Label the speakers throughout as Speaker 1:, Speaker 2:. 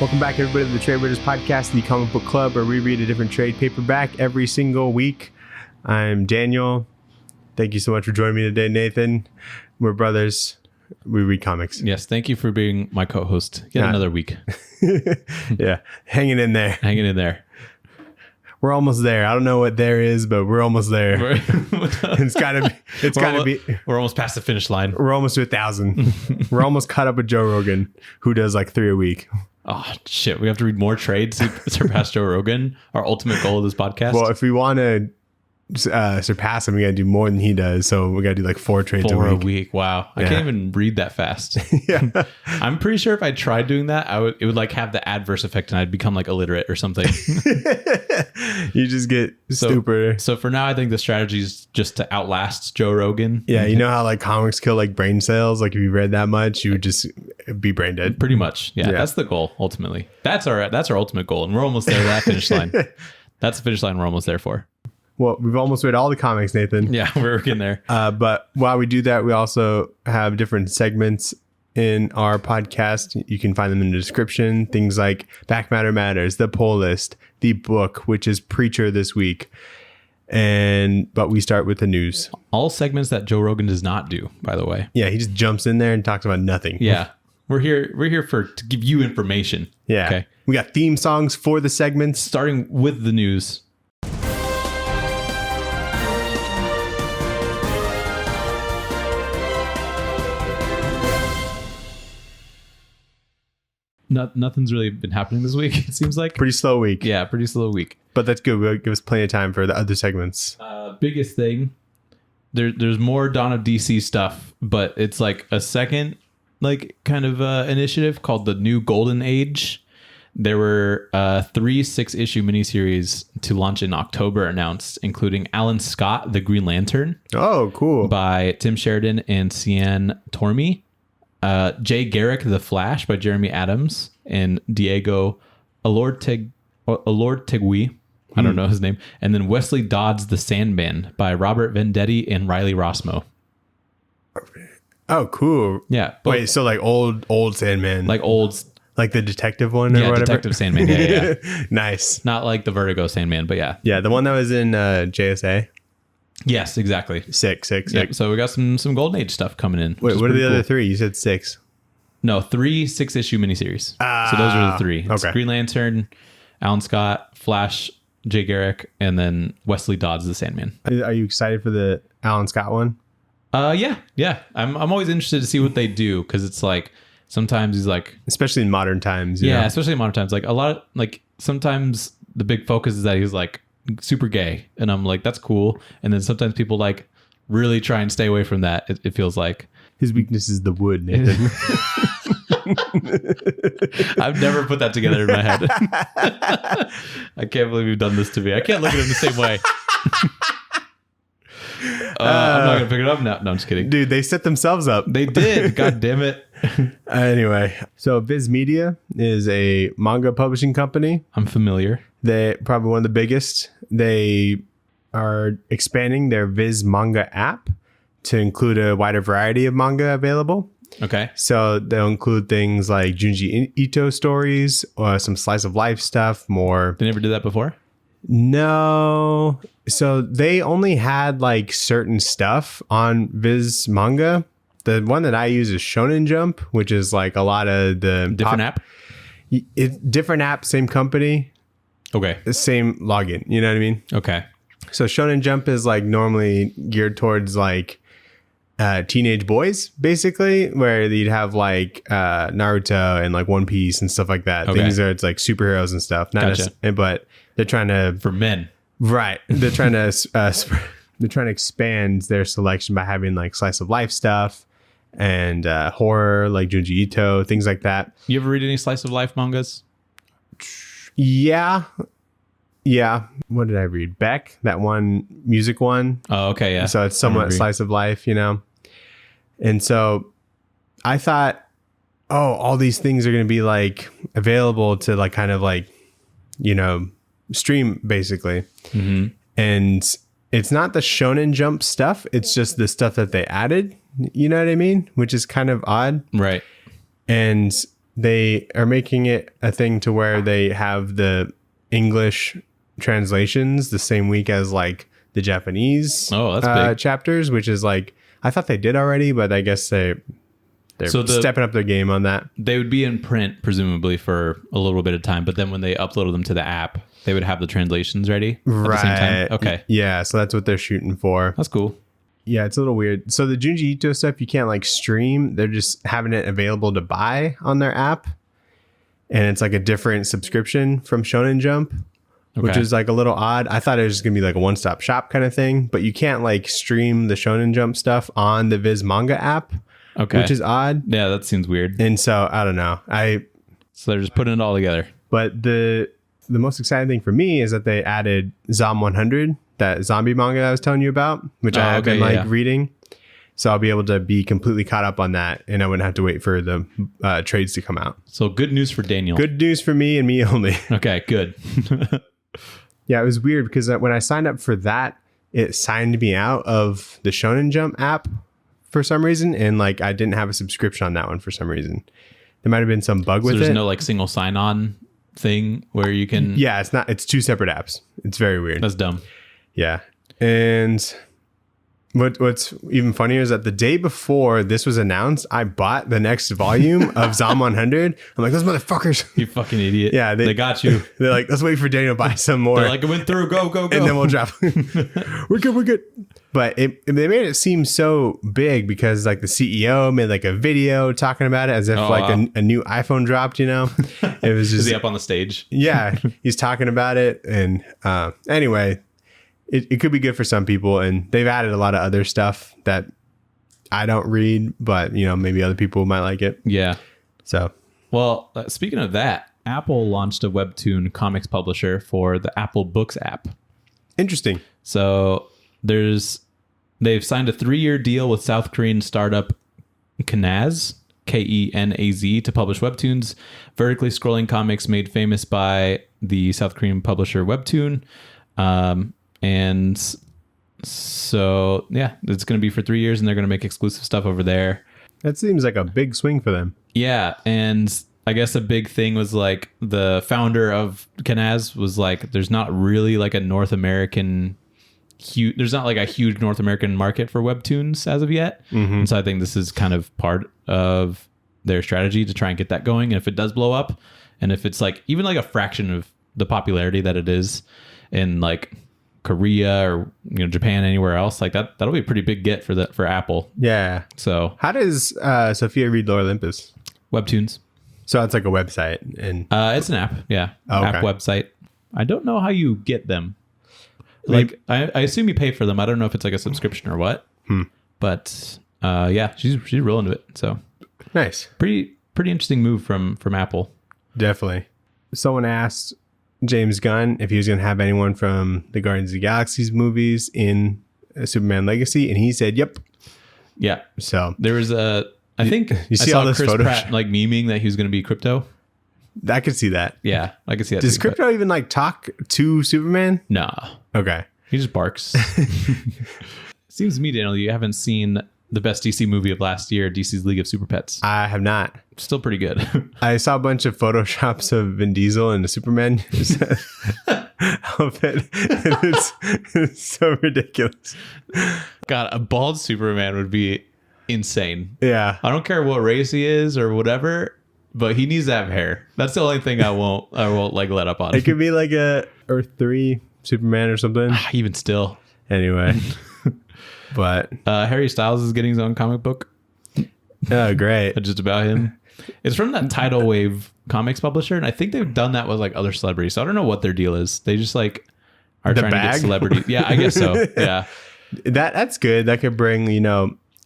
Speaker 1: Welcome back, everybody, to the Trade Waiters podcast, the comic book club, where we read a different trade paperback every single week. I'm Daniel. Thank you so much for joining me today, Nathan. We're brothers. We read comics.
Speaker 2: Yes, thank you for being my co-host yet another week.
Speaker 1: Yeah, hanging in there.
Speaker 2: Hanging in there.
Speaker 1: We're almost there. I don't know what there is, but we're almost there. It's gotta be.
Speaker 2: We're almost past the finish line.
Speaker 1: We're almost to 1,000. We're almost caught up with Joe Rogan, who does like 3 a week.
Speaker 2: Oh shit! We have to read more trades to surpass Joe Rogan. Our ultimate goal of this podcast.
Speaker 1: Well, if we want to surpass him, we gotta do more than he does. So we gotta do like 4 trades a week.
Speaker 2: Wow, I can't even read that fast.
Speaker 1: Yeah.
Speaker 2: I'm pretty sure if I tried doing that, it would like have the adverse effect, and I'd become like illiterate or something.
Speaker 1: You just get stupider.
Speaker 2: So for now, I think the strategy is just to outlast Joe Rogan.
Speaker 1: Yeah, you know how like comics kill like brain cells. Like if you read that much, you would just be brain dead.
Speaker 2: Pretty much. Yeah, that's the goal ultimately. That's our ultimate goal, and we're almost there to that finish line. That's the finish line we're almost there for.
Speaker 1: Well, we've almost read all the comics, Nathan.
Speaker 2: Yeah, we're getting there.
Speaker 1: But while we do that, we also have different segments in our podcast. You can find them in the description. Things like Back Matter Matters, the poll list, the book, which is Preacher this week. But we start with the news.
Speaker 2: All segments that Joe Rogan does not do, by the way.
Speaker 1: Yeah, he just jumps in there and talks about nothing.
Speaker 2: Yeah. We're here to give you information.
Speaker 1: Yeah. Okay. We got theme songs for the segments.
Speaker 2: Starting with the news. Nothing's really been happening this week, it seems like.
Speaker 1: Pretty slow week.
Speaker 2: Yeah, pretty slow week.
Speaker 1: But that's good. We'll give us plenty of time for the other segments.
Speaker 2: Biggest thing, there's more Dawn of DC stuff, but it's like a second like kind of initiative called the New Golden Age. There were 3 6-issue miniseries to launch in October announced, including Alan Scott, the Green Lantern.
Speaker 1: Oh, cool.
Speaker 2: By Tim Sheridan and Cian Tormey. Jay Garrick, The Flash by Jeremy Adams and Diego Alortegui. I don't know his name. And then Wesley Dodds, The Sandman by Robert Venditti and Riley Rossmo.
Speaker 1: Oh, cool.
Speaker 2: Yeah.
Speaker 1: Wait, so like old Sandman.
Speaker 2: Like old.
Speaker 1: Like the detective one or whatever?
Speaker 2: Yeah, Detective Sandman. Yeah.
Speaker 1: Nice.
Speaker 2: Not like the Vertigo Sandman, but yeah.
Speaker 1: Yeah, the one that was in JSA.
Speaker 2: Yes, exactly.
Speaker 1: Sick.
Speaker 2: Yep. So we got some Golden Age stuff coming in.
Speaker 1: Wait, what are the other 3? You said 6.
Speaker 2: No, 3 6-issue miniseries. So those are the 3. It's
Speaker 1: okay.
Speaker 2: Green Lantern, Alan Scott, Flash, Jay Garrick, and then Wesley Dodds, the Sandman.
Speaker 1: Are you excited for the Alan Scott one?
Speaker 2: Yeah. I'm always interested to see what they do, because it's like sometimes he's like,
Speaker 1: especially in modern times. You know?
Speaker 2: Especially in modern times. Like a lot of, like sometimes the big focus is that he's like super gay, and I'm like, that's cool. And then sometimes people like really try and stay away from that. It feels like
Speaker 1: his weakness is the wood, Nathan.
Speaker 2: I've never put that together in my head. I can't believe you've done this to me. I can't look at him the same way. I'm not gonna pick it up now. No, I'm just kidding.
Speaker 1: Dude, they set themselves up.
Speaker 2: They did. God damn it.
Speaker 1: Anyway, so Viz Media is a manga publishing company.
Speaker 2: I'm familiar.
Speaker 1: They're probably one of the biggest. They are expanding their Viz manga app to include a wider variety of manga available.
Speaker 2: Okay.
Speaker 1: So they'll include things like Junji Ito stories or some slice of life stuff, more.
Speaker 2: They never did that before?
Speaker 1: No. So they only had like certain stuff on Viz manga. The one that I use is Shonen Jump, which is like a lot of the
Speaker 2: different app.
Speaker 1: Different app, same company.
Speaker 2: Okay.
Speaker 1: The same login. You know what I mean?
Speaker 2: Okay.
Speaker 1: So Shonen Jump is like normally geared towards like teenage boys, basically, where you'd have like Naruto and like One Piece and stuff like that.
Speaker 2: Okay.
Speaker 1: Things that it's like superheroes and stuff.
Speaker 2: Gotcha.
Speaker 1: But they're trying to
Speaker 2: for men.
Speaker 1: Right. They're trying to expand their selection by having like slice of life stuff and horror, like Junji Ito, things like that.
Speaker 2: You ever read any slice of life mangas?
Speaker 1: Yeah. What did I read? Beck, that one music one.
Speaker 2: Oh, okay, yeah.
Speaker 1: So it's somewhat slice of life, you know. And so I thought, all these things are going to be like available to like kind of like, you know, stream basically. Mm-hmm. And it's not the Shonen Jump stuff. It's just the stuff that they added. You know what I mean? Which is kind of odd.
Speaker 2: Right.
Speaker 1: And they are making it a thing to where they have the English translations the same week as like the Japanese
Speaker 2: big.
Speaker 1: chapters, which is like, I thought they did already, but I guess they're stepping up their game on that.
Speaker 2: They would be in print presumably for a little bit of time, but then when they uploaded them to the app, they would have the translations ready at the same time. Okay.
Speaker 1: Yeah, so that's what they're shooting for.
Speaker 2: That's cool.
Speaker 1: Yeah, it's a little weird. So the Junji Ito stuff you can't like stream. They're just having it available to buy on their app. And it's like a different subscription from Shonen Jump. Which is like a little odd. I thought it was just gonna be like a one-stop shop kind of thing, but you can't like stream the Shonen Jump stuff on the Viz Manga app, which is odd.
Speaker 2: Yeah, that seems weird.
Speaker 1: And so I don't know.
Speaker 2: So they're just putting it all together.
Speaker 1: But the most exciting thing for me is that they added Zom 100, that zombie manga that I was telling you about, which I have been reading. So I'll be able to be completely caught up on that, and I wouldn't have to wait for the trades to come out.
Speaker 2: So good news for Daniel.
Speaker 1: Good news for me and me only.
Speaker 2: Okay, good.
Speaker 1: Yeah, it was weird because when I signed up for that, it signed me out of the Shonen Jump app for some reason. And like, I didn't have a subscription on that one for some reason. There might've been some bug with it.
Speaker 2: There's no like single sign-on thing where you can...
Speaker 1: Yeah, it's two separate apps. It's very weird.
Speaker 2: That's dumb.
Speaker 1: Yeah. And what's even funnier is that the day before this was announced, I bought the next volume of Zom 100. I'm like, those motherfuckers.
Speaker 2: You fucking idiot.
Speaker 1: Yeah.
Speaker 2: They got you.
Speaker 1: They're like, let's wait for Daniel to buy some more.
Speaker 2: They're like, it went through. Go.
Speaker 1: And then we'll drop. We're good. But they made it seem so big because like the CEO made like a video talking about it as if a new iPhone dropped, you know? It was just...
Speaker 2: Is he up on the stage?
Speaker 1: Yeah. He's talking about it. And anyway... It could be good for some people, and they've added a lot of other stuff that I don't read, but you know, maybe other people might like it.
Speaker 2: Yeah.
Speaker 1: So,
Speaker 2: well, speaking of that, Apple launched a webtoon comics publisher for the Apple Books app.
Speaker 1: Interesting.
Speaker 2: So they've signed a 3-year deal with South Korean startup Kenaz, Kenaz, to publish webtoons, vertically scrolling comics made famous by the South Korean publisher Webtoon. And so, yeah, it's going to be for 3 years and they're going to make exclusive stuff over there.
Speaker 1: That seems like a big swing for them.
Speaker 2: Yeah. And I guess a big thing was like the founder of Kenaz was like, there's not really like a North American there's not like a huge North American market for webtoons as of yet. Mm-hmm. And so I think this is kind of part of their strategy to try and get that going. And if it does blow up, and if it's like even like a fraction of the popularity that it is in like Korea or Japan, anywhere else, like that'll be a pretty big get for Apple.
Speaker 1: Yeah.
Speaker 2: So
Speaker 1: how does Sophia read Lore Olympus?
Speaker 2: Webtoons.
Speaker 1: So it's like a website, and
Speaker 2: it's an app. Yeah.
Speaker 1: Oh, okay.
Speaker 2: App website. I don't know how you get them. Like I assume you pay for them. I don't know if it's like a subscription or what. But yeah, she's real into it. So
Speaker 1: nice.
Speaker 2: Pretty interesting move from Apple.
Speaker 1: Definitely. Someone asked James Gunn if he was going to have anyone from the Guardians of the Galaxy movies in Superman Legacy, and he said, "Yep."
Speaker 2: Yeah.
Speaker 1: So
Speaker 2: there was I think
Speaker 1: you see
Speaker 2: I saw
Speaker 1: all this
Speaker 2: Chris
Speaker 1: photos
Speaker 2: Pratt like memeing that he was going to be Crypto.
Speaker 1: I could see that.
Speaker 2: Yeah, I could see that.
Speaker 1: Does Crypto even like talk to Superman?
Speaker 2: Nah.
Speaker 1: Okay.
Speaker 2: He just barks. Seems to me, Daniel, you haven't seen the best DC movie of last year, DC's League of Super Pets.
Speaker 1: I have not.
Speaker 2: Still pretty good.
Speaker 1: I saw a bunch of photoshops of Vin Diesel in the Superman outfit. It's so ridiculous.
Speaker 2: God, a bald Superman would be insane.
Speaker 1: Yeah.
Speaker 2: I don't care what race he is or whatever, but he needs to have hair. That's the only thing I won't like let up on.
Speaker 1: It could be like a Earth 3 Superman or something.
Speaker 2: Even still.
Speaker 1: Anyway. But
Speaker 2: Harry Styles is getting his own comic book.
Speaker 1: Oh, great.
Speaker 2: Just about him. It's from that Tidal Wave comics publisher, and I think they've done that with like other celebrities. So I don't know what their deal is. They just like are trying to get celebrity. Yeah, I guess so. Yeah.
Speaker 1: That's good. That could bring,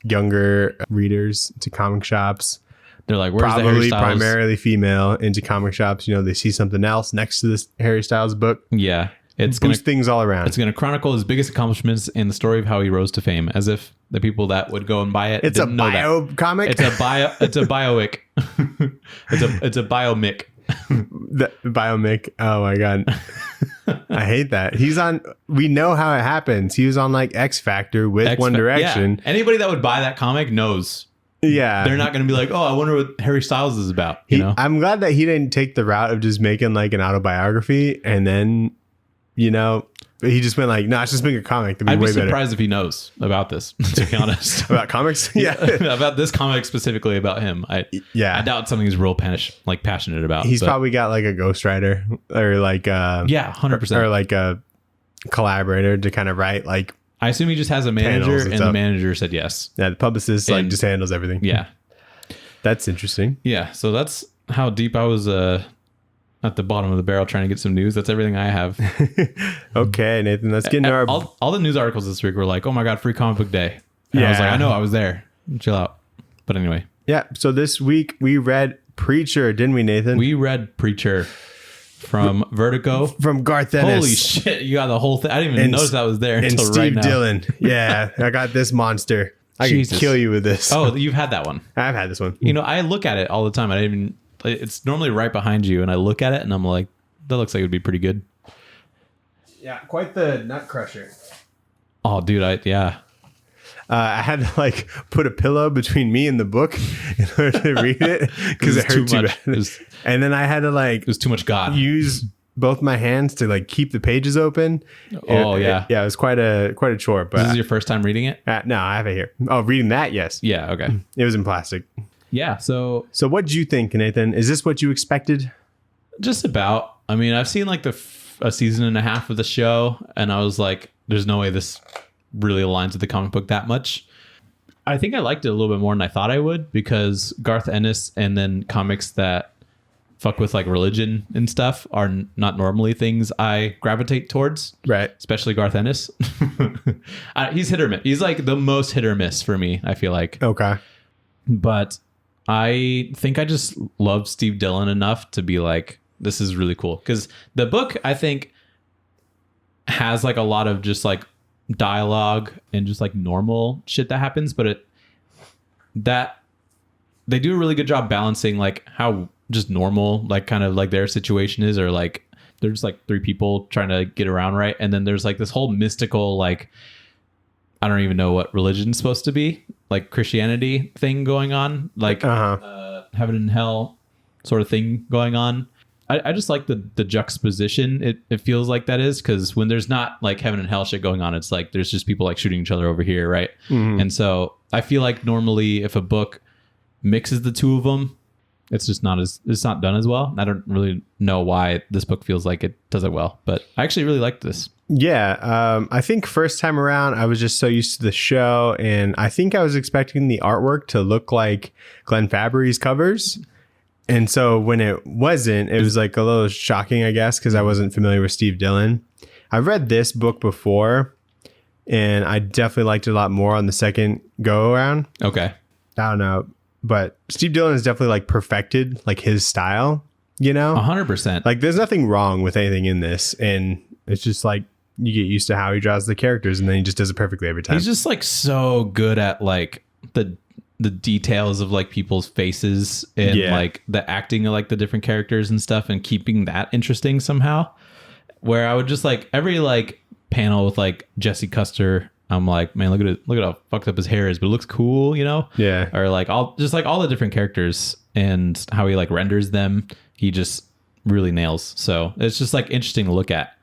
Speaker 1: younger readers to comic shops.
Speaker 2: They're like, where's the Harry Styles?
Speaker 1: Primarily female into comic shops. They see something else next to this Harry Styles book.
Speaker 2: Yeah.
Speaker 1: It's boost things all around.
Speaker 2: It's going to chronicle his biggest accomplishments in the story of how he rose to fame, as if the people that would go and buy it.
Speaker 1: It's a bio comic.
Speaker 2: It's a bioic. it's a biomic.
Speaker 1: The biomic. Oh my god, I hate that. He's on. We know how it happens. He was on like X Factor with One Direction.
Speaker 2: Yeah. Anybody that would buy that comic knows
Speaker 1: Yeah.
Speaker 2: They're not going to be like, oh, I wonder what Harry Styles is about. You know,
Speaker 1: I'm glad that he didn't take the route of just making like an autobiography and then, you know, he just went like, no, let's just make a comic.
Speaker 2: I'd be surprised if he knows about this, to be honest.
Speaker 1: About comics? Yeah.
Speaker 2: About this comic specifically about him. I doubt something he's real passionate about.
Speaker 1: He's probably got like a ghostwriter or like
Speaker 2: 100%.
Speaker 1: Or like a collaborator to kind of write like.
Speaker 2: I assume he just has a manager and the manager said yes.
Speaker 1: Yeah, the publicist like just handles everything.
Speaker 2: Yeah.
Speaker 1: That's interesting.
Speaker 2: Yeah, so that's how deep I was at the bottom of the barrel trying to get some news. That's everything I have.
Speaker 1: Okay, Nathan, let's get into our...
Speaker 2: All the news articles this week were like, oh my God, free comic book day. And I was like, I know, I was there. Chill out. But anyway.
Speaker 1: Yeah, so this week we read Preacher, didn't we, Nathan?
Speaker 2: We read Preacher from Vertigo.
Speaker 1: From Garth Ennis.
Speaker 2: Holy shit, you got the whole thing. I didn't even notice that was there until
Speaker 1: Steve
Speaker 2: right now.
Speaker 1: Dillon. Yeah, I got this monster. I can kill you with this.
Speaker 2: Oh, you've had that one.
Speaker 1: I've had this one.
Speaker 2: You know, I look at it all the time. It's normally right behind you, and I look at it, and I'm like, that looks like it would be pretty good.
Speaker 1: Yeah, quite the nut crusher.
Speaker 2: Oh, dude,
Speaker 1: I had to like put a pillow between me and the book in order to read it because it hurt too bad. And then I had to like...
Speaker 2: It was too much God.
Speaker 1: Use both my hands to like keep the pages open.
Speaker 2: Oh, yeah.
Speaker 1: It was quite a chore. But
Speaker 2: this is your first time reading it?
Speaker 1: No, I have it here. Oh, reading that? Yes.
Speaker 2: Yeah, okay.
Speaker 1: It was in plastic.
Speaker 2: Yeah, so
Speaker 1: what did you think, Nathan? Is this what you expected?
Speaker 2: Just about. I mean, I've seen like a season and a half of the show, and I was like, there's no way this really aligns with the comic book that much. I think I liked it a little bit more than I thought I would, because Garth Ennis and then comics that fuck with like religion and stuff are not normally things I gravitate towards.
Speaker 1: Right.
Speaker 2: Especially Garth Ennis. He's hit or miss. He's like the most hit or miss for me, I feel like.
Speaker 1: Okay.
Speaker 2: But I think I just love Steve Dillon enough to be like, this is really cool. Because the book, I think, has like a lot of just like dialogue and just like normal shit that happens. But they do a really good job balancing like how just normal, like kind of like their situation is, or like they're just like three people trying to get around, right? And then there's like this whole mystical, like, I don't even know what religion's supposed to be, like Christianity thing going on, like heaven and hell sort of thing going on. I just like the juxtaposition it feels like that is, because when there's not like heaven and hell shit going on, it's like there's just people like shooting each other over here, right? Mm-hmm. And so I feel like normally if a book mixes the two of them, it's not done as well. I don't really know why this book feels like it does it well, but I actually really liked this.
Speaker 1: Yeah, I think first time around, I was just so used to the show, and I think I was expecting the artwork to look like Glenn Fabry's covers. And so when it wasn't, it was like a little shocking, I guess, because I wasn't familiar with Steve Dillon. I've read this book before, and I definitely liked it a lot more on the second go around.
Speaker 2: Okay.
Speaker 1: I don't know, but Steve Dillon has definitely like perfected like his style, you know?
Speaker 2: 100%.
Speaker 1: Like there's nothing wrong with anything in this, and it's just like you get used to how he draws the characters, and then he just does it perfectly every time.
Speaker 2: He's just like so good at like the details of like people's faces and like the acting of like the different characters and stuff, and keeping that interesting somehow. Where I would just like every like panel with like Jesse Custer, I'm like, man, look at how fucked up his hair is, but it looks cool, you know?
Speaker 1: Yeah.
Speaker 2: Or like all the different characters and how he like renders them, he just really nails. So it's just like interesting to look at.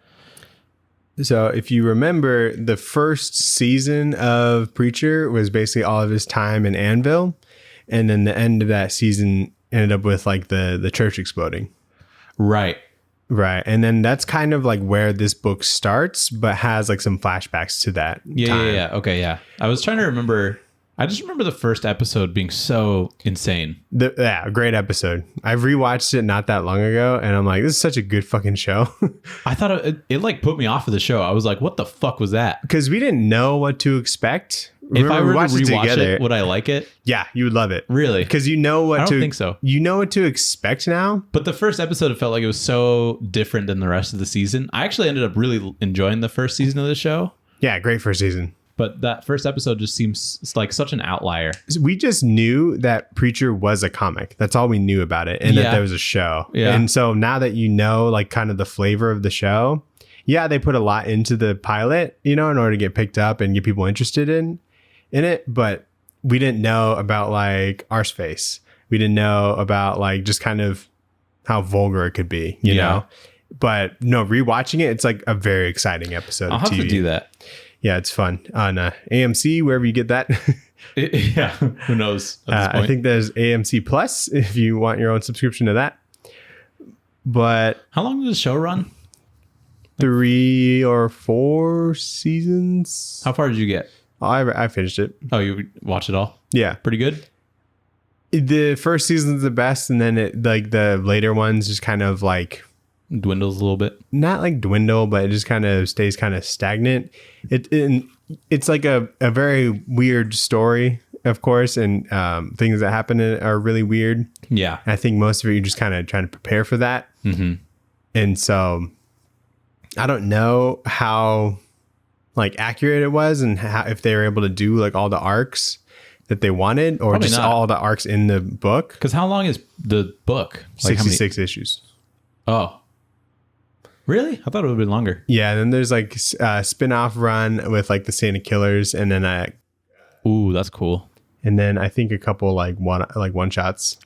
Speaker 1: So if you remember, the first season of Preacher was basically all of his time in Annville, and then the end of that season ended up with like the church exploding.
Speaker 2: Right.
Speaker 1: And then that's kind of like where this book starts, but has like some flashbacks to that.
Speaker 2: Yeah. Okay. Yeah. I was trying to remember. I just remember the first episode being so insane.
Speaker 1: A great episode. I've rewatched it not that long ago, and I'm like, this is such a good fucking show.
Speaker 2: I thought it like put me off of the show. I was like, what the fuck was that?
Speaker 1: Because we didn't know what to expect.
Speaker 2: If I were to rewatch it, would I like it?
Speaker 1: Yeah, you would love it.
Speaker 2: Really?
Speaker 1: Because you know what
Speaker 2: I don't think so.
Speaker 1: You know what to expect now.
Speaker 2: But the first episode, it felt like it was so different than the rest of the season. I actually ended up really enjoying the first season of the show.
Speaker 1: Yeah, great first season.
Speaker 2: But that first episode just seems like such an outlier.
Speaker 1: We just knew that Preacher was a comic. That's all we knew about it. And that there was a show.
Speaker 2: Yeah.
Speaker 1: And so now that you know, like kind of the flavor of the show, yeah, they put a lot into the pilot, you know, in order to get picked up and get people interested in it. But we didn't know about like Arseface. We didn't know about like just kind of how vulgar it could be, you know? But no, rewatching it, it's like a very exciting episode
Speaker 2: I'll
Speaker 1: of
Speaker 2: have
Speaker 1: TV.
Speaker 2: to do that.
Speaker 1: Yeah, it's fun on AMC, wherever you get that.
Speaker 2: Yeah, who knows at this point.
Speaker 1: I think there's AMC Plus if you want your own subscription to that. But
Speaker 2: How long does the show run?
Speaker 1: 3 or 4 seasons.
Speaker 2: How far did you get?
Speaker 1: I finished it.
Speaker 2: Oh, you watched it all?
Speaker 1: Yeah.
Speaker 2: Pretty good?
Speaker 1: The first season's the best, and then it like the later ones just kind of like
Speaker 2: Dwindles a little bit?
Speaker 1: not like dwindle, but it just kind of stays kind of stagnant. It's like a very weird story, of course, and things that happen in it are really weird.
Speaker 2: Yeah.
Speaker 1: I think most of it you're just kind of trying to prepare for that.
Speaker 2: Mm-hmm.
Speaker 1: And so I don't know how like accurate it was and how, if they were able to do like all the arcs that they wanted or
Speaker 2: Probably
Speaker 1: just
Speaker 2: not.
Speaker 1: all the arcs in the book.
Speaker 2: Because how long is the book? Like, how many-
Speaker 1: 66 issues.
Speaker 2: Oh. Really? I thought it would have been longer.
Speaker 1: Yeah, and then there's like a spin-off run with like the Santa Killers, and then
Speaker 2: Ooh, that's cool.
Speaker 1: I think a couple like one shots.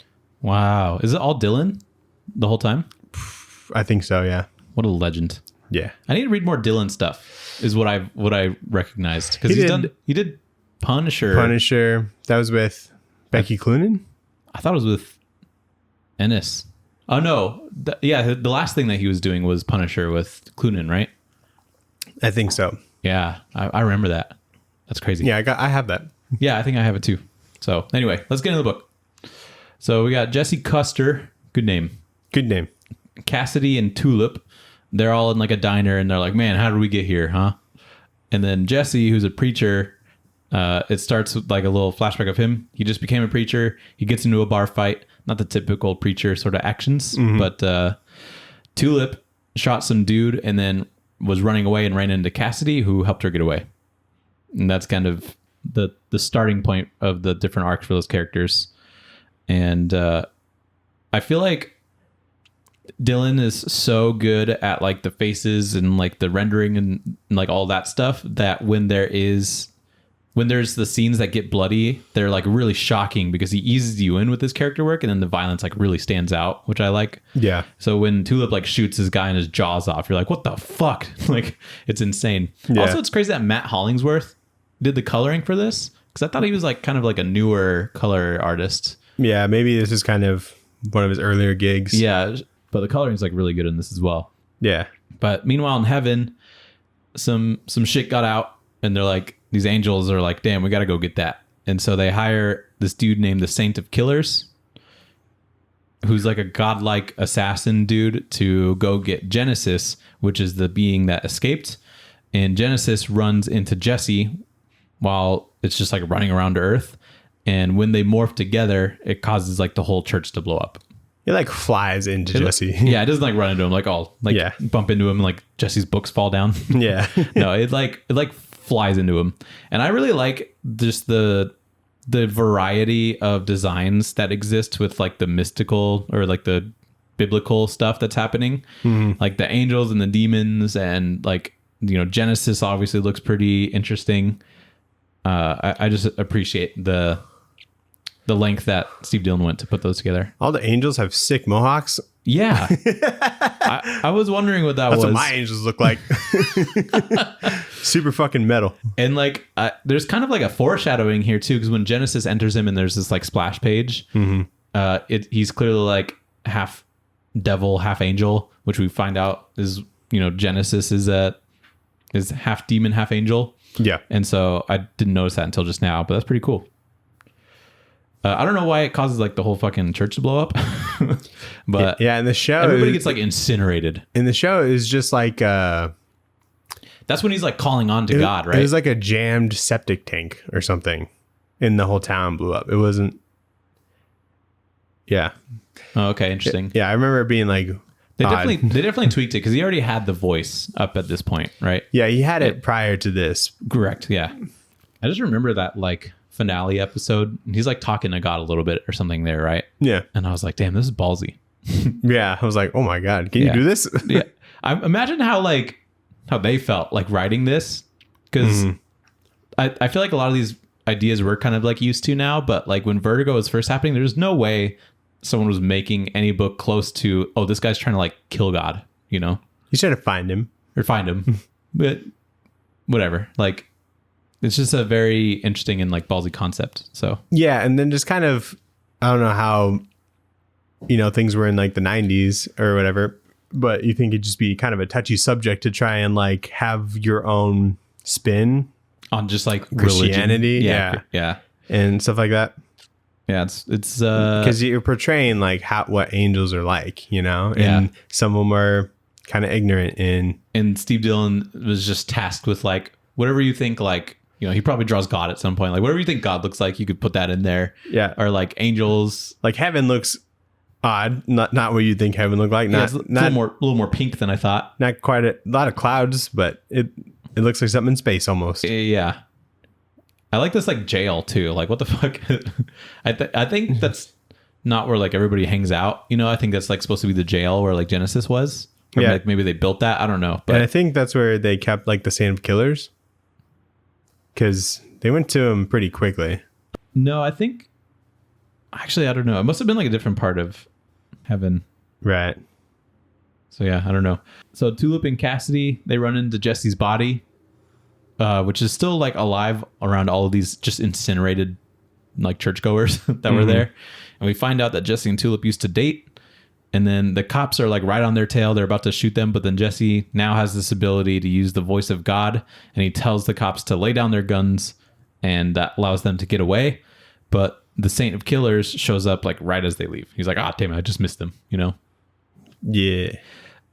Speaker 2: Wow. Is it all Dillon the whole time?
Speaker 1: I think so. Yeah.
Speaker 2: What a legend.
Speaker 1: Yeah.
Speaker 2: I need to read more Dillon stuff. Is what I recognized because he did Punisher.
Speaker 1: That was with Becky Cloonan.
Speaker 2: I thought it was with Ennis. Oh no, the last thing that he was doing was Punisher with Cloonan, right?
Speaker 1: I think so.
Speaker 2: Yeah, I remember that. That's crazy.
Speaker 1: Yeah, I have that.
Speaker 2: Yeah, I think I have it too. So anyway, let's get into the book. So we got Jesse Custer, good name.
Speaker 1: Good name.
Speaker 2: Cassidy and Tulip. They're all in like a diner and they're like, man, how did we get here, huh? And then Jesse, who's a preacher, it starts with like a little flashback of him. He just became a preacher. He gets into a bar fight. Not the typical preacher sort of actions, but Tulip shot some dude and then was running away and ran into Cassidy, who helped her get away. And that's kind of the starting point of the different arcs for those characters. And I feel like Dillon is so good at like the faces and like the rendering and like all that stuff that when there's the scenes that get bloody, they're like really shocking because he eases you in with his character work and then the violence like really stands out, which I like.
Speaker 1: Yeah.
Speaker 2: So when Tulip like shoots his guy and his jaws off, you're like, what the fuck? Like, it's insane.
Speaker 1: Yeah.
Speaker 2: Also, it's crazy that Matt Hollingsworth did the coloring for this because I thought he was like kind of like a newer color artist.
Speaker 1: Yeah, maybe this is kind of one of his earlier gigs.
Speaker 2: Yeah, but the coloring is like really good in this as well.
Speaker 1: Yeah.
Speaker 2: But meanwhile, in heaven, some shit got out, and they're like, these angels are like, damn, we got to go get that. And so they hire this dude named the Saint of Killers, who's like a godlike assassin dude, to go get Genesis, which is the being that escaped. And Genesis runs into Jesse while it's just like running around to Earth. And when they morph together, it causes like the whole church to blow up.
Speaker 1: It like flies into Jesse.
Speaker 2: Yeah, it doesn't like run into him, like all like
Speaker 1: Yeah.
Speaker 2: bump into him and like Jesse's books fall down.
Speaker 1: Yeah.
Speaker 2: No, it like flies into him. And I really like just the variety of designs that exist with like the mystical or like the biblical stuff that's happening. Like the angels and the demons and like, you know, Genesis obviously looks pretty interesting. I just appreciate the length that Steve Dillon went to put those together.
Speaker 1: All the angels have sick mohawks.
Speaker 2: Yeah. I was wondering what that
Speaker 1: That's
Speaker 2: was.
Speaker 1: what my angels look like. Super fucking metal.
Speaker 2: And like, there's kind of like a foreshadowing here too, because when Genesis enters him and there's this like splash page, he's clearly like half devil, half angel, which we find out is, you know, Genesis is half demon, half angel.
Speaker 1: Yeah.
Speaker 2: And so I didn't notice that until just now, but that's pretty cool. I don't know why it causes like the whole fucking church to blow up, but
Speaker 1: yeah, in the show,
Speaker 2: everybody gets like incinerated.
Speaker 1: In the show, is just like
Speaker 2: that's when he's like calling on to God, right?
Speaker 1: It was like a jammed septic tank or something, and the whole town blew up. It wasn't. Yeah.
Speaker 2: Oh, okay, interesting.
Speaker 1: Yeah, I remember it being like
Speaker 2: They
Speaker 1: odd.
Speaker 2: definitely tweaked it because he already had the voice up at this point, right?
Speaker 1: Yeah, he had it prior to this.
Speaker 2: Correct. Yeah. I just remember that like finale episode. He's like talking to God a little bit or something there, right?
Speaker 1: Yeah.
Speaker 2: And I was like, damn, this is ballsy.
Speaker 1: Yeah, I was like, oh my god, can you do this?
Speaker 2: Yeah. I imagine how they felt like writing this, because I feel like a lot of these ideas we're kind of like used to now, but like when Vertigo was first happening, there's no way someone was making any book close to, oh, this guy's trying to like kill God, you know?
Speaker 1: He's trying to find him.
Speaker 2: Or find him. But whatever. Like, it's just a very interesting and like ballsy concept. So
Speaker 1: yeah, and then just kind of, I don't know how, you know, things were in like the 90s or whatever, but you think it'd just be kind of a touchy subject to try and like have your own spin
Speaker 2: on just like
Speaker 1: Christianity,
Speaker 2: religion. Yeah,
Speaker 1: and stuff like that.
Speaker 2: Yeah, it's
Speaker 1: because you're portraying like what angels are like, you know, and some of them are kind of ignorant.
Speaker 2: And Steve Dillon was just tasked with like whatever you think, like, you know, he probably draws God at some point, like whatever you think God looks like, you could put that in there.
Speaker 1: Yeah,
Speaker 2: or like angels,
Speaker 1: like heaven looks odd, not what you think heaven looked like. Not
Speaker 2: a little more pink than I thought.
Speaker 1: Not quite a lot of clouds, but it looks like something in space almost.
Speaker 2: Yeah. I like this like jail too. Like what the fuck? I think that's not where like everybody hangs out. You know, I think that's like supposed to be the jail where like Genesis was. Or like maybe they built that. I don't know. But
Speaker 1: and I think that's where they kept like the Saint of Killers. Because they went to him pretty quickly.
Speaker 2: No, I think actually, I don't know. It must have been like a different part of heaven.
Speaker 1: Right.
Speaker 2: So yeah, I don't know. So Tulip and Cassidy, they run into Jesse's body, which is still like alive around all of these just incinerated like churchgoers that were there. And we find out that Jesse and Tulip used to date. And then the cops are like right on their tail. They're about to shoot them. But then Jesse now has this ability to use the voice of God. And he tells the cops to lay down their guns. And that allows them to get away. But the Saint of Killers shows up like right as they leave. He's like, ah, damn it, I just missed them, you know?
Speaker 1: Yeah.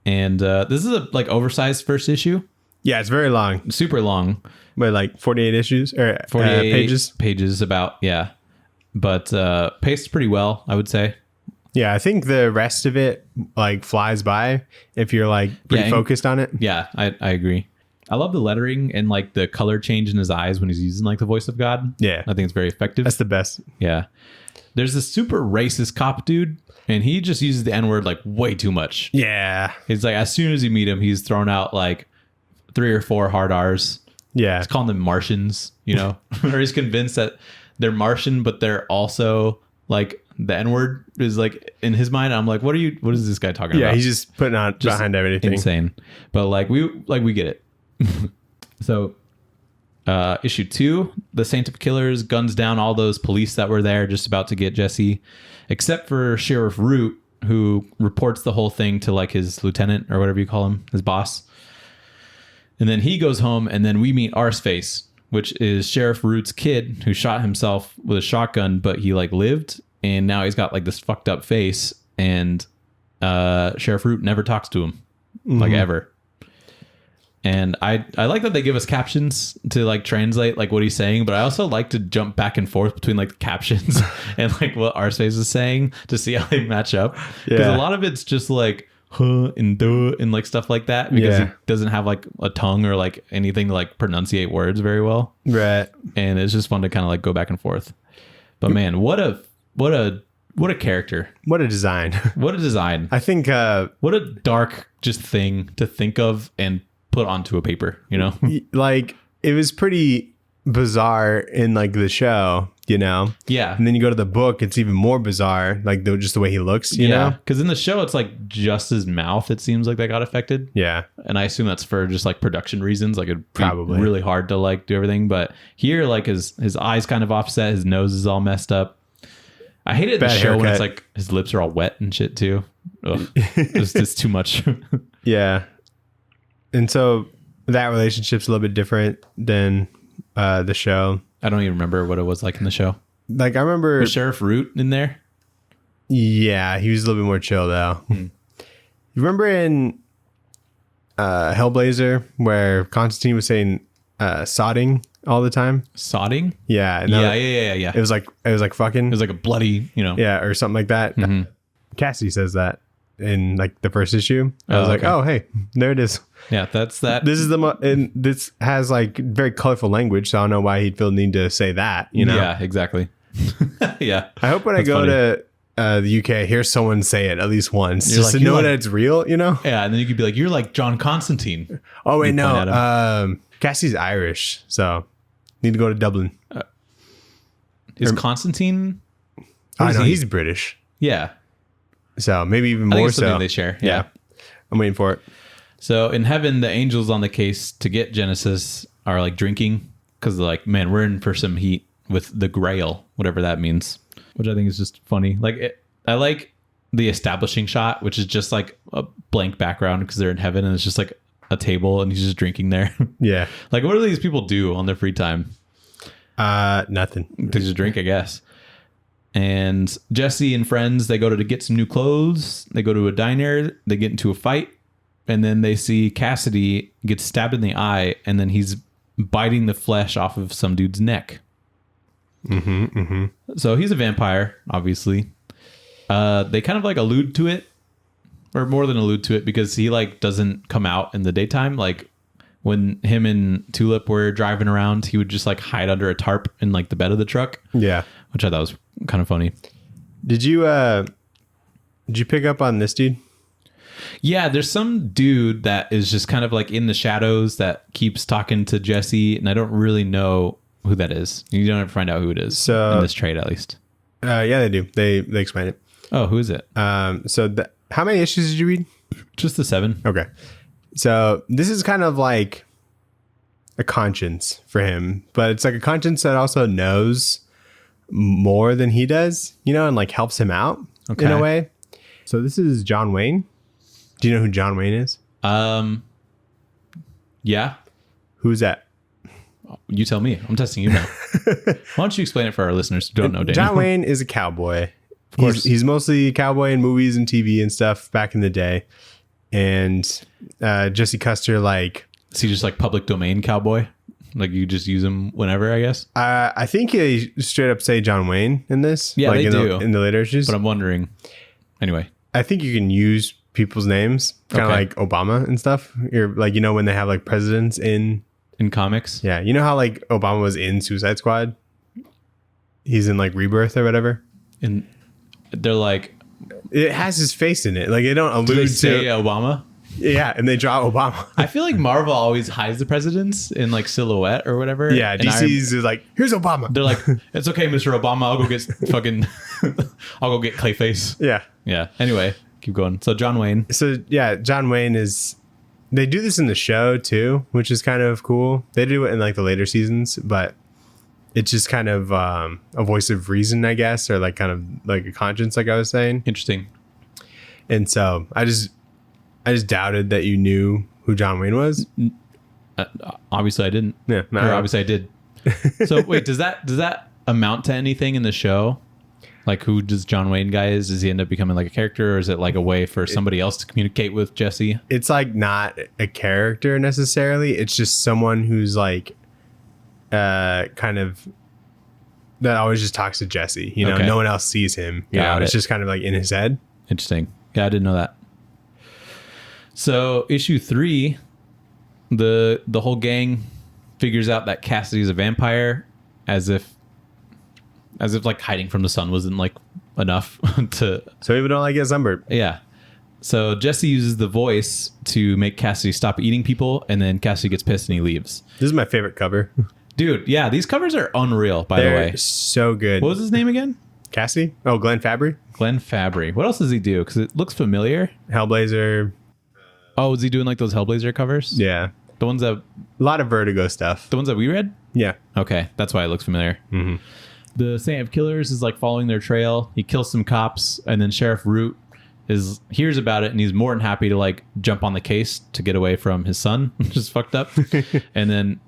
Speaker 2: And this is a like oversized first issue.
Speaker 1: Yeah, it's very long.
Speaker 2: Super long.
Speaker 1: But like 48 issues or
Speaker 2: 48
Speaker 1: pages.
Speaker 2: Pages about, yeah. But paced pretty well, I would say.
Speaker 1: Yeah, I think the rest of it like flies by if you're like pretty focused on it.
Speaker 2: Yeah, I agree. I love the lettering and like the color change in his eyes when he's using like the voice of God.
Speaker 1: Yeah.
Speaker 2: I think it's very effective.
Speaker 1: That's the best.
Speaker 2: Yeah. There's this super racist cop dude and he just uses the N-word like way too much.
Speaker 1: Yeah.
Speaker 2: It's like as soon as you meet him, he's thrown out like 3 or 4 hard R's.
Speaker 1: Yeah.
Speaker 2: He's calling them Martians, you know, or he's convinced that they're Martian, but they're also like the N-word is like in his mind. I'm like, what is this guy talking about?
Speaker 1: Yeah, he's just putting on just behind everything.
Speaker 2: Insane. But like we get it. So issue 2, the Saint of Killers guns down all those police that were there just about to get Jesse, except for Sheriff Root, who reports the whole thing to like his lieutenant or whatever you call him, his boss. And then he goes home and then we meet Arseface, which is Sheriff Root's kid who shot himself with a shotgun, but he like lived. And now he's got like this fucked up face, and Sheriff Root never talks to him, like ever. And I like that they give us captions to like translate like what he's saying, but I also like to jump back and forth between like the captions and like what Arseface is saying to see how they match up. Because a lot of it's just like huh and duh and like stuff like that because he doesn't have like a tongue or like anything to like pronunciate words very well.
Speaker 1: Right.
Speaker 2: And it's just fun to kind of like go back and forth. But man, what a character.
Speaker 1: What a design.
Speaker 2: What a design.
Speaker 1: I think
Speaker 2: what a dark just thing to think of and put onto a paper, you know?
Speaker 1: Like it was pretty bizarre in like the show, you know?
Speaker 2: Yeah.
Speaker 1: And then you go to the book, it's even more bizarre, like just the way he looks, you know?
Speaker 2: Because in the show, it's like just his mouth, it seems like that got affected.
Speaker 1: Yeah.
Speaker 2: And I assume that's for just like production reasons. Like it'd probably really hard to like do everything. But here, like his eyes kind of offset, his nose is all messed up. I hate it in the show when it's like his lips are all wet and shit too. Ugh. It's just too much.
Speaker 1: Yeah. And so that relationship's a little bit different than the show.
Speaker 2: I don't even remember what it was like in the show.
Speaker 1: Like I remember
Speaker 2: was Sheriff Root in there?
Speaker 1: Yeah, he was a little bit more chill though. You remember in Hellblazer where Constantine was saying sodding all the time?
Speaker 2: Sodding?
Speaker 1: Yeah.
Speaker 2: Yeah.
Speaker 1: It was like fucking.
Speaker 2: It was like a bloody, you know.
Speaker 1: Yeah, or something like that. Cassidy says that in like the first issue. I was like, oh hey, there it is.
Speaker 2: Yeah, that's that.
Speaker 1: This is and this has like very colorful language, so I don't know why he'd feel the need to say that, you know?
Speaker 2: Yeah, exactly. Yeah.
Speaker 1: I hope when I go to the UK, I hear someone say it at least once, just to know that it's real, you know?
Speaker 2: Yeah, and then you could be like, you're like John Constantine.
Speaker 1: Oh wait, no. Cassie's Irish, so need to go to Dublin.
Speaker 2: Is Constantine?
Speaker 1: I know he's British.
Speaker 2: Yeah.
Speaker 1: So maybe even
Speaker 2: I think
Speaker 1: more
Speaker 2: it's something
Speaker 1: so.
Speaker 2: they share. Yeah.
Speaker 1: I'm waiting for it.
Speaker 2: So in heaven, the angels on the case to get Genesis are like drinking because they're like, man, we're in for some heat with the Grail, whatever that means, which I think is just funny. Like I like the establishing shot, which is just like a blank background because they're in heaven and it's just like a table and he's just drinking there.
Speaker 1: Yeah.
Speaker 2: Like, what do these people do on their free time?
Speaker 1: Nothing.
Speaker 2: They just drink, I guess. And Jesse and friends, they go to get some new clothes. They go to a diner. They get into a fight. And then they see Cassidy get stabbed in the eye. And then he's biting the flesh off of some dude's neck. So he's a vampire, obviously. They kind of like allude to it. Or more than allude to it. Because he like doesn't come out in the daytime. Like when him and Tulip were driving around, he would just like hide under a tarp in like the bed of the truck.
Speaker 1: Yeah.
Speaker 2: Which I thought was kind of funny.
Speaker 1: Did you pick up on this dude?
Speaker 2: Yeah, there's some dude that is just kind of like in the shadows that keeps talking to Jesse, and I don't really know who that is. You don't ever find out who it is in this trade, at least.
Speaker 1: Yeah, they do. They explain it.
Speaker 2: Oh, who is it?
Speaker 1: How many issues did you read?
Speaker 2: Just the 7.
Speaker 1: Okay. So this is kind of like a conscience for him, but it's like a conscience that also knows more than he does, and like helps him out in a way. So this is John Wayne. Do you know who John Wayne is?
Speaker 2: Yeah.
Speaker 1: Who's that?
Speaker 2: You tell me. I'm testing you now. Why don't you explain it for our listeners who don't know, Daniel?
Speaker 1: John Wayne is a cowboy.
Speaker 2: Of course.
Speaker 1: He's mostly a cowboy in movies and TV and stuff back in the day. And Jesse Custer, like...
Speaker 2: Is he just like public domain cowboy? Like you just use him whenever, I guess?
Speaker 1: I think he straight up say John Wayne in this.
Speaker 2: Yeah,
Speaker 1: like
Speaker 2: they do.
Speaker 1: In the later issues.
Speaker 2: But I'm wondering. Anyway.
Speaker 1: I think you can use people's names, kind of like Obama and stuff. You're like, when they have like presidents in
Speaker 2: comics.
Speaker 1: Yeah. You know how like Obama was in Suicide Squad? He's in like Rebirth or whatever.
Speaker 2: And they're like...
Speaker 1: It has his face in it. Like they don't allude
Speaker 2: do they
Speaker 1: to...
Speaker 2: say Obama?
Speaker 1: Yeah, and they draw Obama.
Speaker 2: I feel like Marvel always hides the presidents in like silhouette or whatever.
Speaker 1: Yeah,
Speaker 2: and
Speaker 1: DC's is like, here's Obama.
Speaker 2: They're like, it's okay, Mr. Obama. I'll go get fucking... I'll go get Clayface.
Speaker 1: Yeah.
Speaker 2: Yeah. Anyway, keep going. So John Wayne.
Speaker 1: So yeah, John Wayne is... They do this in the show too, which is kind of cool. They do it in like the later seasons, but it's just kind of a voice of reason, I guess, or like kind of like a conscience, like I was saying.
Speaker 2: Interesting.
Speaker 1: And so I just doubted that you knew who John Wayne was.
Speaker 2: Obviously I didn't.
Speaker 1: Yeah.
Speaker 2: Or obviously I did. So wait, does that amount to anything in the show? Like who does John Wayne guy is? Does he end up becoming like a character, or is it like a way for somebody else to communicate with Jesse?
Speaker 1: It's like not a character necessarily. It's just someone who's like kind of that always just talks to Jesse. Okay. No one else sees him. It's just kind of like in his head.
Speaker 2: Interesting. Yeah, I didn't know that. So issue 3, the whole gang figures out that Cassidy's a vampire, as if like hiding from the sun wasn't like enough to.
Speaker 1: So people don't like get sunburned.
Speaker 2: Yeah. So Jesse uses the voice to make Cassidy stop eating people, and then Cassidy gets pissed and he leaves.
Speaker 1: This is my favorite cover.
Speaker 2: Dude, yeah, these covers are unreal, by the way.
Speaker 1: So good.
Speaker 2: What was his name again?
Speaker 1: Cassidy? Oh, Glenn Fabry.
Speaker 2: Glenn Fabry. What else does he do? Because it looks familiar.
Speaker 1: Hellblazer.
Speaker 2: Oh, is he doing like those Hellblazer covers?
Speaker 1: Yeah.
Speaker 2: The ones that...
Speaker 1: A lot of Vertigo stuff.
Speaker 2: The ones that we read?
Speaker 1: Yeah.
Speaker 2: Okay, that's why it looks familiar.
Speaker 1: Mm-hmm.
Speaker 2: The Saint of Killers is like following their trail. He kills some cops, and then Sheriff Root hears about it, and he's more than happy to like jump on the case to get away from his son, which is fucked up. And then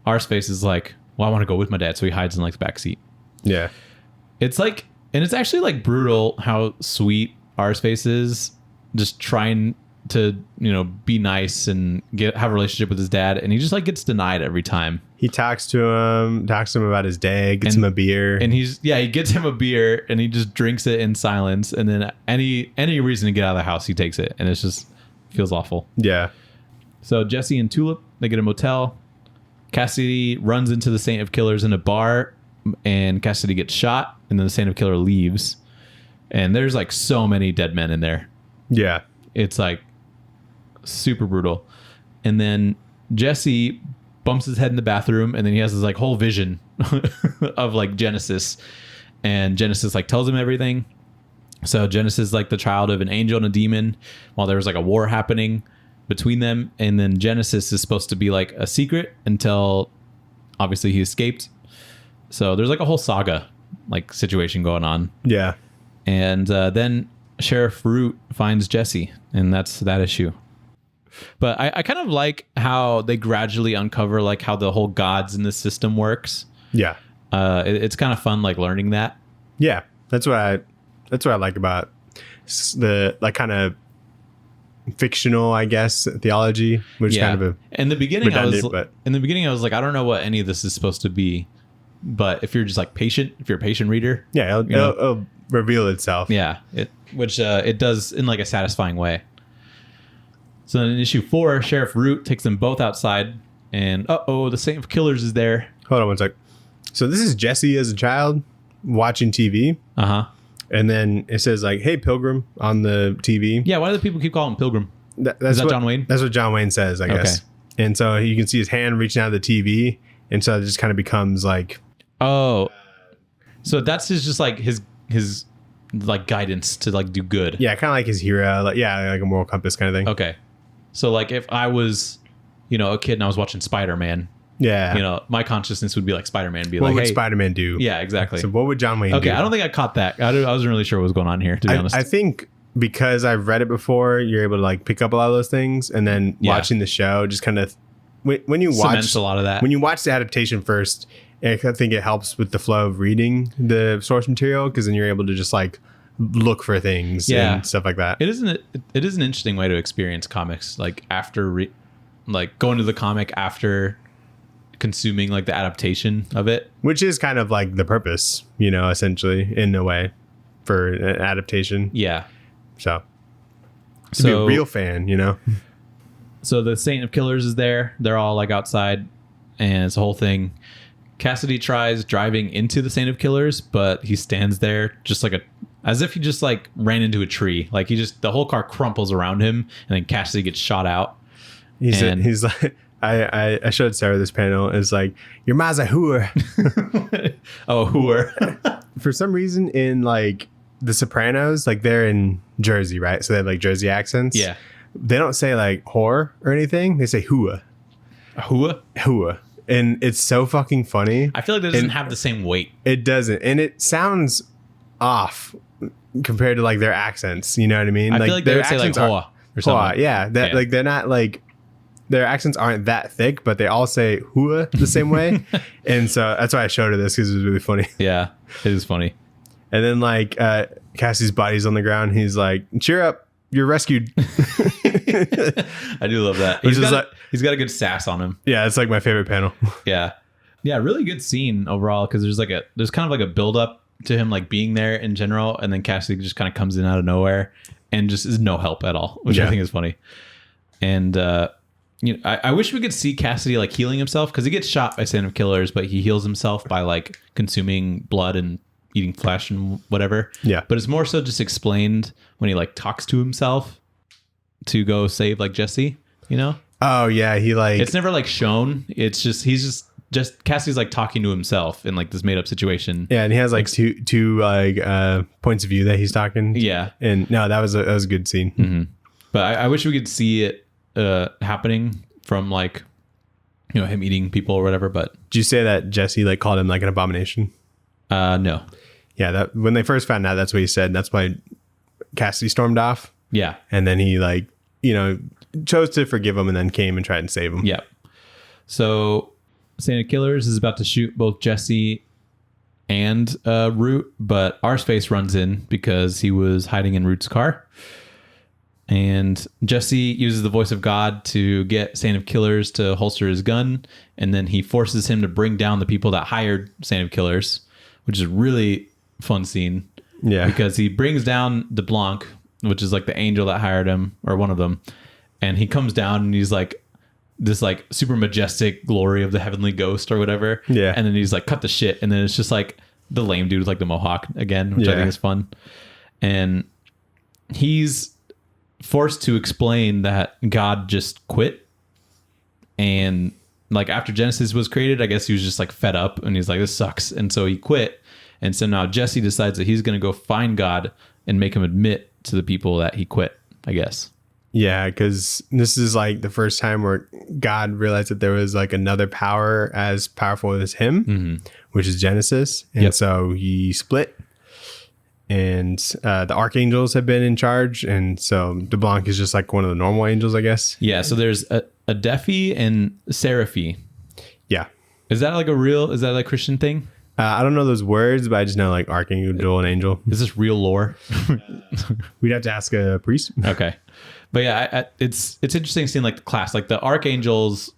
Speaker 2: Arseface is like, well, I want to go with my dad, so he hides in like the back seat.
Speaker 1: Yeah.
Speaker 2: It's like, and it's actually like brutal how sweet Arseface is, just trying to, be nice and have a relationship with his dad, and he just like gets denied every time.
Speaker 1: He talks to him about his day, gets him a beer,
Speaker 2: and he gets him a beer, and he just drinks it in silence, and then any reason to get out of the house, he takes it, and it's just feels awful.
Speaker 1: Yeah.
Speaker 2: So Jesse and Tulip, they get a motel. Cassidy runs into the Saint of Killers in a bar, and Cassidy gets shot, and then the Saint of Killer leaves, and there's like so many dead men in there.
Speaker 1: Yeah.
Speaker 2: It's like super brutal. And then Jesse bumps his head in the bathroom, and then he has this like whole vision of like Genesis, and Genesis like tells him everything. So Genesis is like the child of an angel and a demon, while there was like a war happening between them, and then Genesis is supposed to be like a secret until obviously he escaped. So there's like a whole saga like situation going on.
Speaker 1: Yeah.
Speaker 2: And then Sheriff Root finds Jesse, and that's that issue. But I kind of like how they gradually uncover like how the whole gods in the system works.
Speaker 1: Yeah.
Speaker 2: It's kind of fun like learning that.
Speaker 1: Yeah. That's what I like about the like kind of fictional, I guess, theology, which is kind of
Speaker 2: in the beginning
Speaker 1: redundant,
Speaker 2: I was like, I don't know what any of this is supposed to be. But if you're just like patient, if you're a patient reader,
Speaker 1: yeah, it'll reveal itself.
Speaker 2: Yeah, which it does in like a satisfying way. So then in issue 4, Sheriff Root takes them both outside, and the Saint of Killers is there.
Speaker 1: Hold on one sec. So this is Jesse as a child watching TV. And then it says like, "Hey, Pilgrim" on the TV.
Speaker 2: Yeah, why do the people keep calling him Pilgrim?
Speaker 1: Is that
Speaker 2: John Wayne?
Speaker 1: That's what John Wayne says, I guess. And so you can see his hand reaching out of the TV, and so it just kind of becomes like,
Speaker 2: so that's just like his like guidance to like do good.
Speaker 1: Yeah, kind of like his hero, like a moral compass kind of thing.
Speaker 2: Okay, so like if I was, a kid and I was watching Spider-Man.
Speaker 1: Yeah.
Speaker 2: My consciousness would be like Spider-Man.
Speaker 1: What would Spider-Man do?
Speaker 2: Yeah, exactly.
Speaker 1: So what would John Wayne do?
Speaker 2: Okay, I don't think I caught that. I wasn't really sure what was going on here, to be honest.
Speaker 1: I think because I've read it before, you're able to like pick up a lot of those things, and then watching the show just kind of when you watch
Speaker 2: cements a lot of that.
Speaker 1: When you watch the adaptation first, I think it helps with the flow of reading the source material, because then you're able to just like look for things and stuff like that.
Speaker 2: It is an interesting way to experience comics, like after like going to the comic after consuming like the adaptation of it,
Speaker 1: which is kind of like the purpose, essentially, in a way, for an adaptation. So to be a real fan,
Speaker 2: So the Saint of Killers is there. They're all like outside, and it's a whole thing. Cassidy tries driving into the Saint of Killers, but he stands there just like as if he just like ran into a tree. Like the whole car crumples around him, and then Cassidy gets shot out.
Speaker 1: He's like, I showed Sarah this panel. It's like, your ma's a hooer.
Speaker 2: Hooer.
Speaker 1: For some reason in like The Sopranos, like they're in Jersey, right? So they have like Jersey accents.
Speaker 2: Yeah.
Speaker 1: They don't say like whore or anything. They say hooah.
Speaker 2: Hooah?
Speaker 1: Hooah. And it's so fucking funny.
Speaker 2: I feel like it doesn't have the same weight.
Speaker 1: It doesn't. And it sounds off compared to like their accents. You know what I mean?
Speaker 2: I feel like they would say like hoa or something.
Speaker 1: Yeah. Like they're not like, their accents aren't that thick, but they all say hooah the same way. And so that's why I showed her this, because it was really funny.
Speaker 2: Yeah, it is funny.
Speaker 1: And then like Cassie's body's on the ground. He's like, cheer up, you're rescued.
Speaker 2: I do love that. He's got a good sass on him.
Speaker 1: Yeah, it's like my favorite panel.
Speaker 2: Yeah, really good scene overall, because there's kind of like a build up to him like being there in general, and then Cassidy just kind of comes in out of nowhere and just is no help at all, which I think is funny. And I wish we could see Cassidy like healing himself, because he gets shot by Saint of Killers, but he heals himself by like consuming blood and eating flesh and whatever.
Speaker 1: Yeah.
Speaker 2: But it's more so just explained when he like talks to himself to go save like Jesse,
Speaker 1: Oh yeah, he like,
Speaker 2: it's never like shown. It's just he's just Cassidy's like talking to himself in like this made up situation.
Speaker 1: Yeah, and he has like two like points of view that he's talking.
Speaker 2: Yeah.
Speaker 1: And no, that was a good scene.
Speaker 2: Mm-hmm. But I wish we could see it happening from like him eating people or whatever. But
Speaker 1: did you say that Jesse like called him like an abomination?
Speaker 2: No.
Speaker 1: Yeah, that when they first found out, that's what he said, and that's why Cassidy stormed off.
Speaker 2: Yeah.
Speaker 1: And then he like chose to forgive him, and then came and tried to save him.
Speaker 2: Yeah. So Saint of Killers is about to shoot both Jesse and Root, but Arseface runs in because he was hiding in Root's car. And Jesse uses the voice of God to get Saint of Killers to holster his gun, and then he forces him to bring down the people that hired Saint of Killers, which is a really fun scene.
Speaker 1: Yeah.
Speaker 2: Because he brings down DeBlanc, which is like the angel that hired him, or one of them, and he comes down and he's like this like super majestic glory of the heavenly ghost or whatever.
Speaker 1: Yeah.
Speaker 2: And then he's like, cut the shit, and then it's just like the lame dude with like the mohawk again, which I think is fun. And he's forced to explain that God just quit, and like after Genesis was created, I guess he was just like fed up and he's like, this sucks. And so he quit. And so now Jesse decides that he's going to go find God and make him admit to the people that he quit, I guess.
Speaker 1: Yeah, because this is like the first time where God realized that there was like another power as powerful as him, which is Genesis. And so he split. And the archangels have been in charge. And so DeBlanc is just like one of the normal angels, I guess.
Speaker 2: Yeah, so there's a Adephi and Seraphi.
Speaker 1: Yeah.
Speaker 2: Is that like a Christian thing?
Speaker 1: I don't know those words, but I just know like archangel and angel.
Speaker 2: Is this real lore?
Speaker 1: We'd have to ask a priest.
Speaker 2: Okay. But yeah, it's interesting seeing like the class, like the archangels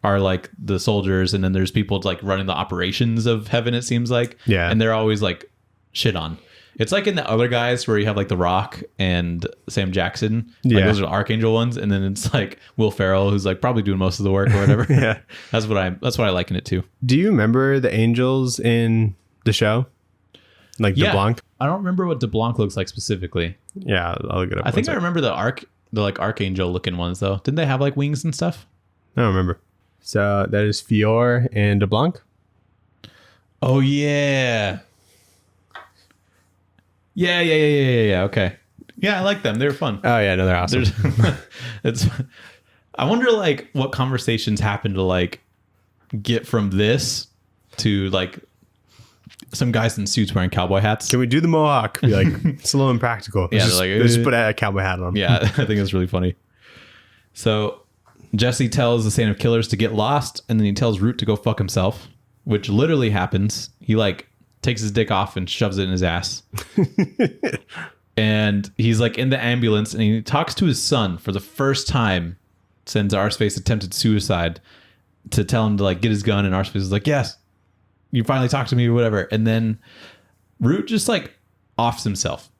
Speaker 2: are like the soldiers, and then there's people like running the operations of heaven, it seems like.
Speaker 1: Yeah.
Speaker 2: And they're always like shit on. It's like in the other guys where you have like The Rock and Sam Jackson. Like those are the archangel ones, and then it's like Will Ferrell, who's like probably doing most of the work or whatever.
Speaker 1: Yeah.
Speaker 2: That's what I liken it to.
Speaker 1: Do you remember the angels in the show? Like DeBlanc?
Speaker 2: I don't remember what DeBlanc looks like specifically.
Speaker 1: Yeah, I'll look it up.
Speaker 2: I think I remember the like archangel looking ones though. Didn't they have like wings and stuff?
Speaker 1: I don't remember. So that is Fior and DeBlanc.
Speaker 2: Oh yeah. Yeah. Okay. Yeah, I like them. They're fun.
Speaker 1: Oh yeah, no, they're awesome.
Speaker 2: I wonder like what conversations happen to like get from this to like some guys in suits wearing cowboy hats.
Speaker 1: Can we do the mohawk? Be like slow and practical.
Speaker 2: Yeah,
Speaker 1: Let's just put a cowboy hat on.
Speaker 2: Yeah, I think it's really funny. So Jesse tells the Saint of Killers to get lost, and then he tells Root to go fuck himself, which literally happens. He like takes his dick off and shoves it in his ass. And he's like in the ambulance, and he talks to his son for the first time since Arseface attempted suicide, to tell him to like get his gun, and Arseface is like, yes, you finally talked to me or whatever. And then Root just like offs himself.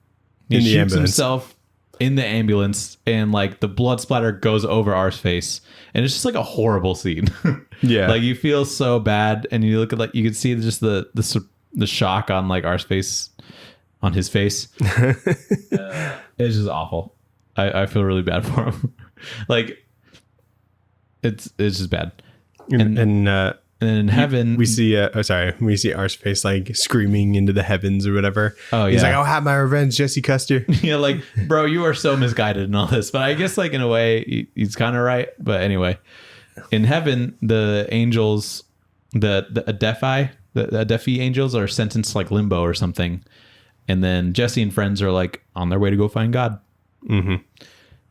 Speaker 2: He shoots himself in the ambulance, and like the blood splatter goes over Arseface, and it's just like a horrible scene.
Speaker 1: Yeah.
Speaker 2: Like you feel so bad, and you look at like, you can see just the shock on like Arseface on his face. It's just awful. I feel really bad for him. Like it's just bad. And in heaven
Speaker 1: we see we see Arseface like screaming into the heavens or whatever.
Speaker 2: Oh yeah.
Speaker 1: He's like, I'll have my revenge, Jesse Custer.
Speaker 2: Yeah, like, bro, you are so misguided and all this. But I guess like in a way he's kind of right. But anyway, in heaven, the angels, the Adephi, the Adephi angels are sentenced to like limbo or something. And then Jesse and friends are like on their way to go find God.
Speaker 1: Mm-hmm.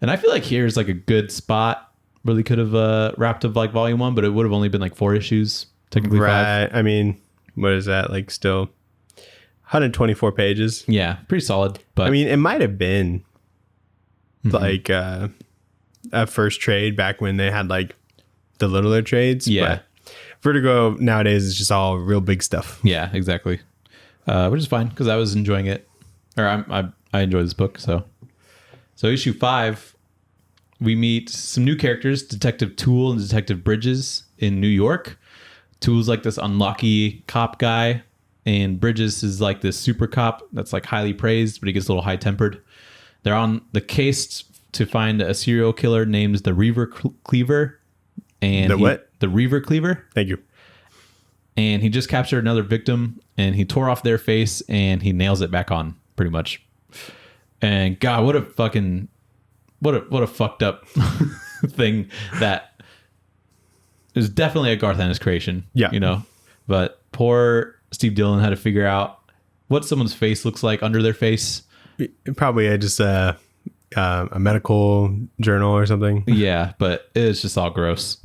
Speaker 2: And I feel like here's like a good spot. Really could have wrapped up like volume 1, but it would have only been like 4 issues, technically 5.
Speaker 1: I mean, what is that? Like still 124 pages.
Speaker 2: Yeah, pretty solid. But
Speaker 1: I mean, it might have been like a first trade back when they had like the littler trades.
Speaker 2: Yeah.
Speaker 1: But Vertigo nowadays is just all real big stuff.
Speaker 2: Yeah, exactly. Which is fine because I was enjoying it, or I enjoy this book. So issue 5, we meet some new characters, Detective Toole and Detective Bridges in New York. Toole's like this unlucky cop guy, and Bridges is like this super cop that's like highly praised, but he gets a little high tempered. They're on the case to find a serial killer named the Reaver Cleaver. And the Reaver Cleaver.
Speaker 1: Thank you.
Speaker 2: And he just captured another victim, and he tore off their face, and he nails it back on pretty much. And God, what a fucked up thing that is definitely a Garth Ennis creation.
Speaker 1: Yeah.
Speaker 2: You know, but poor Steve Dillon had to figure out what someone's face looks like under their face.
Speaker 1: Probably just a medical journal or something.
Speaker 2: Yeah, but it's just all gross.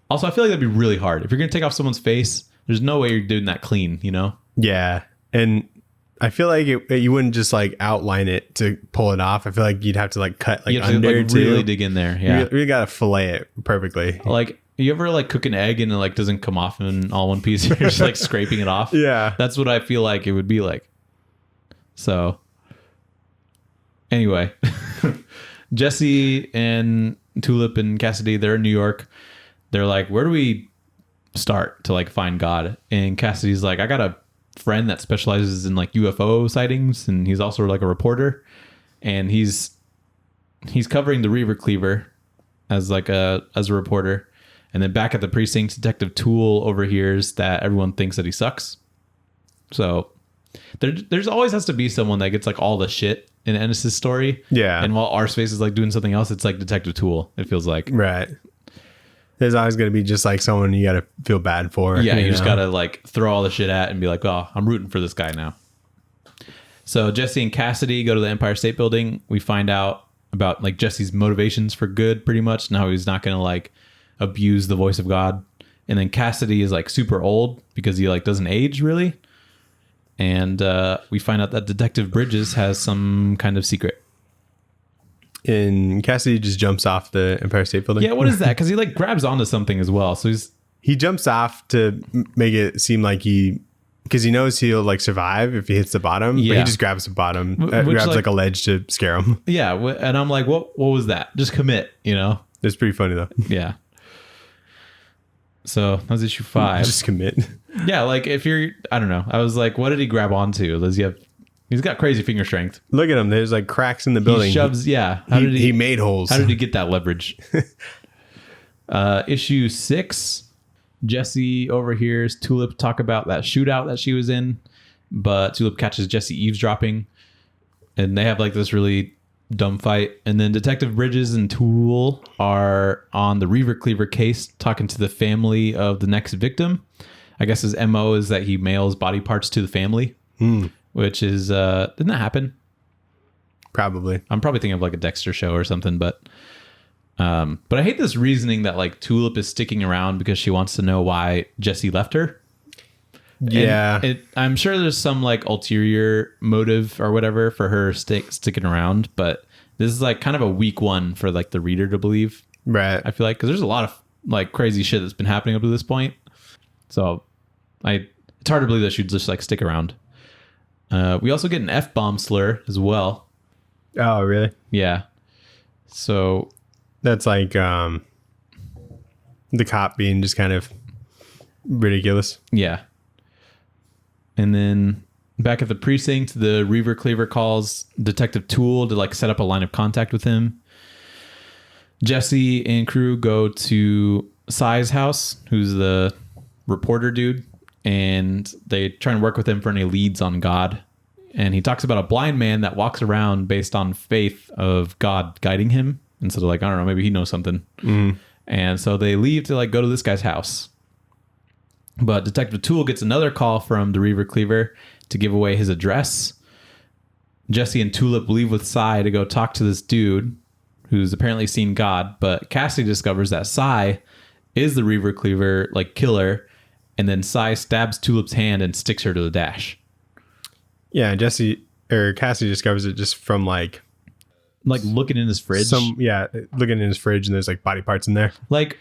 Speaker 2: Also, I feel like that'd be really hard. If you're going to take off someone's face, there's no way you're doing that clean, you know?
Speaker 1: Yeah. And I feel like you wouldn't just like outline it to pull it off. I feel like you'd have to like cut like under
Speaker 2: to really dig in there. Yeah.
Speaker 1: You really got to fillet it perfectly.
Speaker 2: Like, you ever like cook an egg and it like doesn't come off in all one piece? You're just like scraping it off.
Speaker 1: Yeah.
Speaker 2: That's what I feel like it would be like. So anyway, Jesse and Tulip and Cassidy, they're in New York. They're like, where do we start to like find God? And Cassidy's like, I got a friend that specializes in like UFO sightings, and he's also like a reporter, and he's covering the Reaver Cleaver as a reporter. And then back at the precinct, Detective Toole overhears that everyone thinks that he sucks. So there's always has to be someone that gets like all the shit in Ennis's story.
Speaker 1: Yeah.
Speaker 2: And while Arseface is like doing something else, it's like Detective Toole, it feels like.
Speaker 1: Right. There's always going to be just like someone you got to feel bad for.
Speaker 2: Yeah, you just got to like throw all the shit at and be like, oh, I'm rooting for this guy now. So Jesse and Cassidy go to the Empire State Building. We find out about like Jesse's motivations for good pretty much. Now he's not going to like abuse the voice of God. And then Cassidy is like super old because he like doesn't age really. And we find out that Detective Bridges has some kind of secret.
Speaker 1: And Cassidy just jumps off the Empire State Building.
Speaker 2: Yeah, what is that? Because he like grabs onto something as well. So
Speaker 1: he jumps off to make it seem like because he knows he'll like survive if he hits the bottom.
Speaker 2: Yeah.
Speaker 1: But he just grabs the bottom, grabs like a ledge to scare him.
Speaker 2: Yeah, and I'm like, what was that? Just commit, you know?
Speaker 1: It's pretty funny though.
Speaker 2: Yeah. So that was issue 5.
Speaker 1: Just commit.
Speaker 2: Yeah, like if you're, I don't know. I was like, what did he grab onto? He's got crazy finger strength.
Speaker 1: Look at him. There's like cracks in the building.
Speaker 2: He shoves, yeah.
Speaker 1: He made holes.
Speaker 2: How did he get that leverage? Issue 6, Jesse overhears Tulip talk about that shootout that she was in, but Tulip catches Jesse eavesdropping, and they have like this really dumb fight. And then Detective Bridges and Toole are on the Reaver Cleaver case talking to the family of the next victim. I guess his MO is that he mails body parts to the family, which is, didn't that happen?
Speaker 1: Probably.
Speaker 2: I'm probably thinking of like a Dexter show or something, but I hate this reasoning that like Tulip is sticking around because she wants to know why Jesse left her.
Speaker 1: Yeah.
Speaker 2: I'm sure there's some like ulterior motive or whatever for her sticking around, but this is like kind of a weak one for like the reader to believe.
Speaker 1: Right.
Speaker 2: I feel like because there's a lot of like crazy shit that's been happening up to this point. So it's hard to believe that she'd just like stick around. We also get an F-bomb slur as well.
Speaker 1: Oh, really?
Speaker 2: Yeah. So
Speaker 1: that's like the cop being just kind of ridiculous.
Speaker 2: Yeah. And then back at the precinct, the Reaver Cleaver calls Detective Toole to like set up a line of contact with him. Jesse and crew go to Sai's house, who's the reporter dude, and they try and work with him for any leads on God. And he talks about a blind man that walks around based on faith of God guiding him. And so they're like, I don't know, maybe he knows something. And so they leave to like go to this guy's house. But Detective Toole gets another call from the Reaver Cleaver to give away his address. Jesse and Tulip leave with Sai to go talk to this dude who's apparently seen God. But Cassidy discovers that Sai is the Reaver Cleaver like killer. And then Sai stabs Tulip's hand and sticks her to the dash.
Speaker 1: Yeah, Cassidy discovers it just from like
Speaker 2: looking in his fridge.
Speaker 1: Looking in his fridge and there's like body parts in there.
Speaker 2: Like,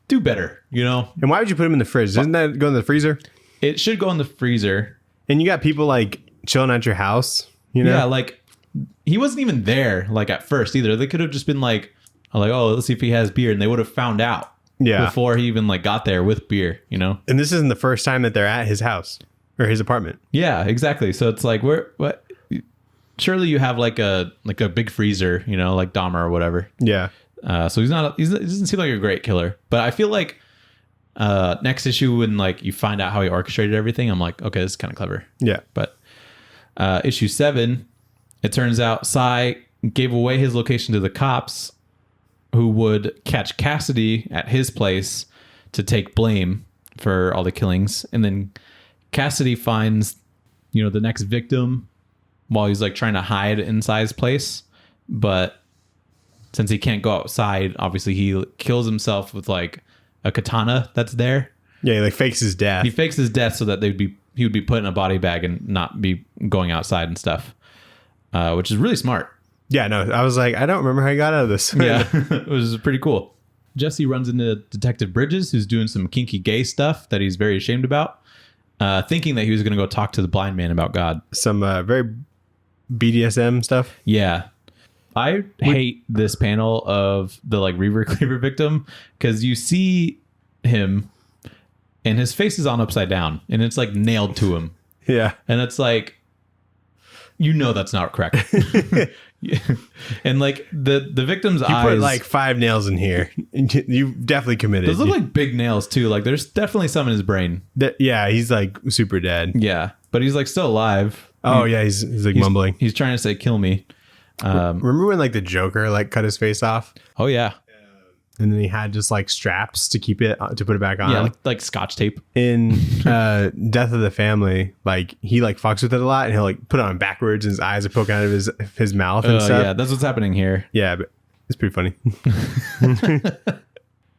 Speaker 2: do better, you know?
Speaker 1: And why would you put him in the fridge? Doesn't that go in the freezer?
Speaker 2: It should go in the freezer.
Speaker 1: And you got people like chilling at your house, you know?
Speaker 2: Yeah, like he wasn't even there like at first either. They could have just been like, oh, let's see if he has beer, and they would have found out before he even like got there with beer, you know?
Speaker 1: And this isn't the first time that they're at his house or his apartment.
Speaker 2: Yeah, exactly. So it's like, what? Surely you have like a big freezer, you know, like Dahmer or whatever.
Speaker 1: Yeah.
Speaker 2: So he doesn't seem like a great killer, but I feel like next issue when like you find out how he orchestrated everything, I'm like, okay, this is kind of clever.
Speaker 1: Yeah.
Speaker 2: But issue 7, it turns out Sai gave away his location to the cops, who would catch Cassidy at his place to take blame for all the killings, and then Cassidy finds, you know, the next victim while he's like trying to hide in Sai's place, but since he can't go outside, obviously he kills himself with like a katana that's there.
Speaker 1: Yeah, he like fakes his death.
Speaker 2: He fakes his death so that he would be put in a body bag and not be going outside and stuff, which is really smart.
Speaker 1: Yeah, no, I was like, I don't remember how he got out of this.
Speaker 2: Yeah, it was pretty cool. Jesse runs into Detective Bridges, who's doing some kinky gay stuff that he's very ashamed about, thinking that he was going to go talk to the blind man about God.
Speaker 1: Some very BDSM stuff.
Speaker 2: Yeah. I hate this panel of the like Reaver Cleaver victim because you see him and his face is on upside down and it's like nailed to him.
Speaker 1: Yeah.
Speaker 2: And it's like, you know that's not correct. Yeah. And like the victim's eyes.
Speaker 1: You put like 5 nails in here. You definitely committed.
Speaker 2: Those look like big nails too. Like there's definitely some in his brain.
Speaker 1: Yeah, he's like super dead.
Speaker 2: Yeah, but he's like still alive.
Speaker 1: Oh yeah, he's like mumbling.
Speaker 2: He's trying to say kill me.
Speaker 1: Remember when like the Joker like cut his face off?
Speaker 2: Oh yeah.
Speaker 1: And then he had just like straps to keep it to put it back on.
Speaker 2: Yeah, like scotch tape.
Speaker 1: In Death of the Family, like he like fucks with it a lot, and he'll like put it on backwards, and his eyes are poking out of his mouth and stuff.
Speaker 2: Yeah, that's what's happening here.
Speaker 1: Yeah, but it's pretty funny.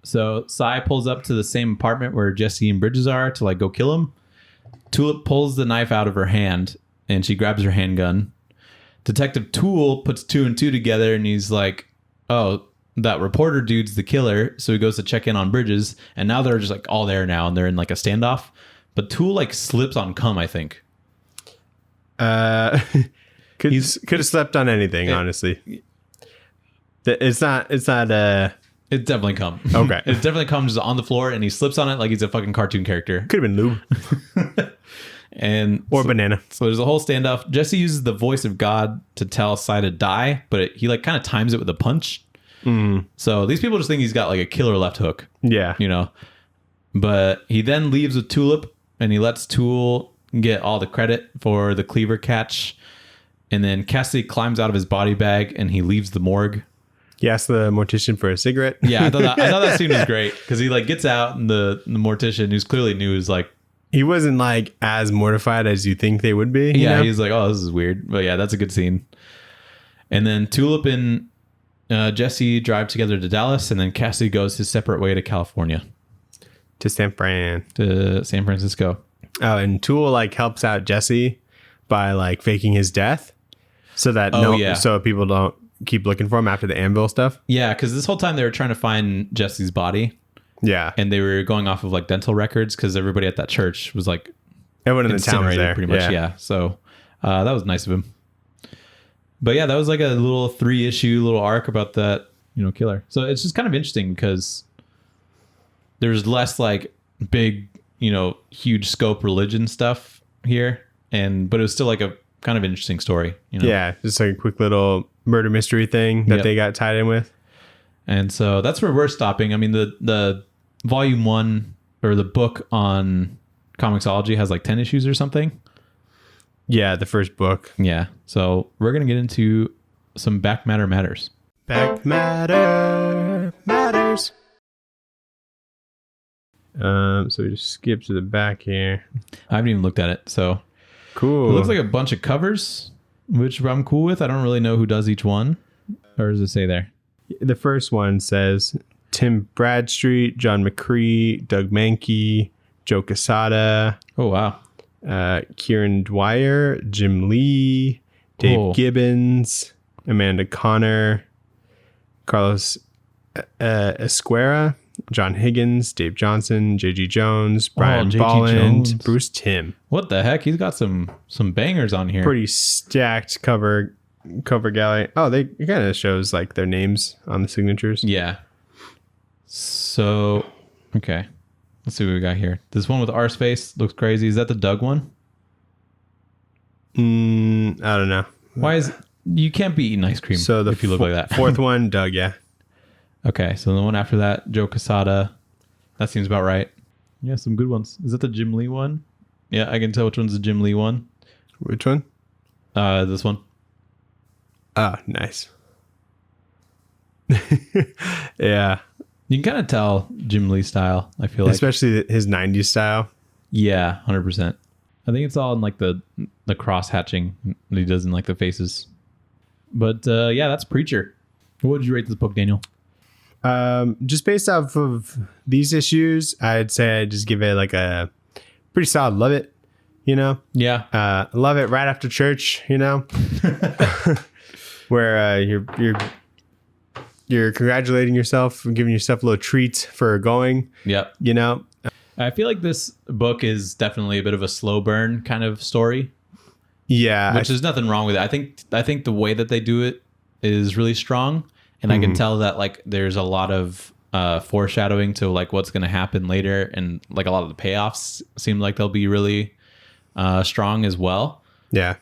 Speaker 2: So Cy pulls up to the same apartment where Jesse and Bridges are to like go kill him. Tulip pulls the knife out of her hand, and she grabs her handgun. Detective Toole puts 2 and 2 together, and he's like, "Oh, that reporter dude's the killer." So he goes to check in on Bridges, and now they're just like all there now, and they're in like a standoff. But Toole like slips on cum, I think.
Speaker 1: Could have slept on anything, honestly. It's not. It's
Speaker 2: definitely cum.
Speaker 1: Okay.
Speaker 2: It definitely comes on the floor, and he slips on it like he's a fucking cartoon character.
Speaker 1: Could have been lube. Or banana.
Speaker 2: So there's a whole standoff. Jesse uses the voice of God to tell Cy to die, but he like kind of times it with a punch. So these people just think he's got like a killer left hook.
Speaker 1: Yeah.
Speaker 2: You know. But he then leaves with Tulip, and he lets Toole get all the credit for the cleaver catch. And then Cassidy climbs out of his body bag, and he leaves the morgue.
Speaker 1: He asked the mortician for a cigarette.
Speaker 2: Yeah, I thought that scene was great because he like gets out, and the mortician, who's clearly new, is like,
Speaker 1: he wasn't like as mortified as you think they would be.
Speaker 2: Yeah,
Speaker 1: know?
Speaker 2: he's like, oh, this is weird. But yeah, that's a good scene. And then Tulip and Jesse drive together to Dallas, and then Cassidy goes his separate way to California.
Speaker 1: To San
Speaker 2: Francisco.
Speaker 1: Oh, and Toole like helps out Jesse by like faking his death so that so people don't keep looking for him after the Annville stuff.
Speaker 2: Yeah, because this whole time they were trying to find Jesse's body.
Speaker 1: Yeah.
Speaker 2: And they were going off of like dental records because everybody at that church was like
Speaker 1: everyone in the town was there.
Speaker 2: Pretty much, yeah. So that was nice of him. But yeah, that was like a little 3-issue little arc about that, killer. So it's just kind of interesting because there's less like big, huge scope religion stuff here. But it was still like a kind of interesting story.
Speaker 1: Yeah, just like a quick little murder mystery thing that they got tied in with.
Speaker 2: And so that's where we're stopping. I mean, the volume 1 or the book on Comixology has like 10 issues or something.
Speaker 1: Yeah, the first book.
Speaker 2: Yeah. So we're going to get into some Back Matter Matters.
Speaker 1: Back Matter Matters. So we just skip to the back here.
Speaker 2: I haven't even looked at it. So
Speaker 1: cool.
Speaker 2: It looks like a bunch of covers, which I'm cool with. I don't really know who does each one. Or does it say there?
Speaker 1: The first one says Tim Bradstreet, John McCree, Doug Mankey, Joe Quesada.
Speaker 2: Oh, wow.
Speaker 1: Kieran Dwyer, Jim Lee, Dave Gibbons, Amanda Connor, Carlos Esquera, John Higgins, Dave Johnson, J.G. Jones, Brian Bolland, Bruce Timm.
Speaker 2: What the heck? He's got some bangers on here.
Speaker 1: Pretty stacked cover gallery. Oh, it kind of shows like their names on the signatures.
Speaker 2: Yeah. So, okay. Let's see what we got here. This one with R's face looks crazy. Is that the Doug one?
Speaker 1: I don't know.
Speaker 2: Why is you can't be eating ice cream if you look like that.
Speaker 1: Fourth one, Doug, yeah.
Speaker 2: Okay, so the one after that, Joe Quesada. That seems about right. Yeah, some good ones. Is that the Jim Lee one? Yeah, I can tell which one's the Jim Lee one.
Speaker 1: Which one?
Speaker 2: This one.
Speaker 1: Ah, nice. Yeah.
Speaker 2: You can kind of tell Jim Lee style, I feel like.
Speaker 1: Especially his 90s style.
Speaker 2: Yeah, 100%. I think it's all in like the cross hatching that he does in like the faces. But yeah, that's Preacher. What would you rate this book, Daniel?
Speaker 1: Just based off of these issues, I'd say I'd just give it like a pretty solid love it,
Speaker 2: Yeah.
Speaker 1: Love it right after church, where you're congratulating yourself and giving yourself a little treat for going.
Speaker 2: Yep. I feel like this book is definitely a bit of a slow burn kind of story.
Speaker 1: Yeah.
Speaker 2: Which there's nothing wrong with it. I think the way that they do it is really strong. And I can tell that like there's a lot of foreshadowing to like what's going to happen later. And like a lot of the payoffs seem like they'll be really strong as well.
Speaker 1: Yeah.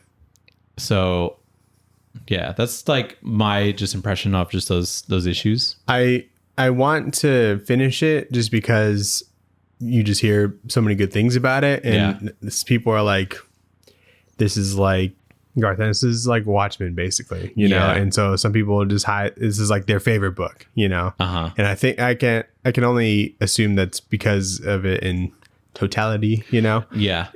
Speaker 2: So yeah, that's like my just impression of just those issues.
Speaker 1: I want to finish it just because you just hear so many good things about it, and people are like, this is like Garth Ennis is like Watchmen, basically, you know. And so some people just this is like their favorite book, you know. And I think I can only assume that's because of it in totality, you know.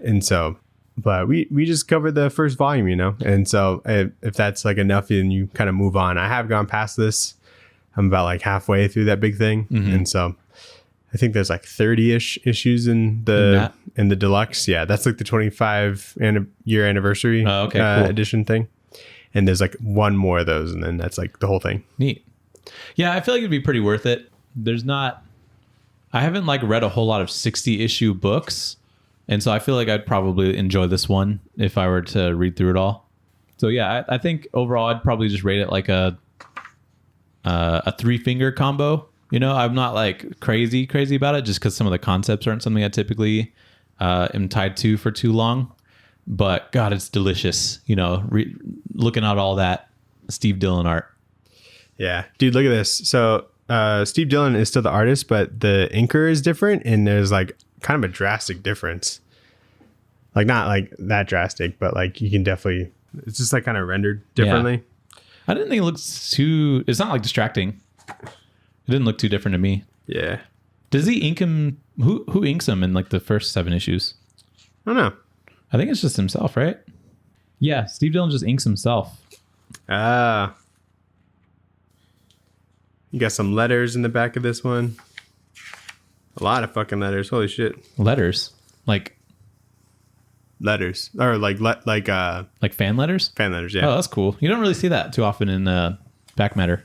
Speaker 1: And so, but we just covered the first volume, you know, and so if that's like enough, then you kind of move on. I have gone past this. I'm about like halfway through that big thing, and so I think there's like 30-ish issues in the deluxe. Yeah, that's like the 25-year anniversary
Speaker 2: cool.
Speaker 1: edition thing. And there's like one more of those, and then that's like the whole thing.
Speaker 2: Neat. Yeah, I feel like it'd be pretty worth it. I haven't like read a whole lot of 60-issue books, and so I feel like I'd probably enjoy this one if I were to read through it all. So yeah, I think overall I'd probably just rate it like a 3-finger combo. You know, I'm not like crazy about it just because some of the concepts aren't something I typically am tied to for too long. But God, it's delicious. You know, looking at all that Steve Dillon art.
Speaker 1: Yeah, dude, look at this. So Steve Dillon is still the artist, but the inker is different, and there's like kind of a drastic difference. Like not like that drastic, but like you can definitely. It's just like kind of rendered differently.
Speaker 2: Yeah. I didn't think it looks too. It's not like distracting. It didn't look too different to me.
Speaker 1: Yeah.
Speaker 2: Does he ink him? Who inks him in like the first 7 issues?
Speaker 1: I don't know.
Speaker 2: I think it's just himself, right? Yeah, Steve Dillon just inks himself.
Speaker 1: You got some letters in the back of this one. A lot of fucking letters. Holy shit.
Speaker 2: Letters? Like
Speaker 1: letters. Or like
Speaker 2: fan letters?
Speaker 1: Fan letters, yeah.
Speaker 2: Oh, that's cool. You don't really see that too often in back matter.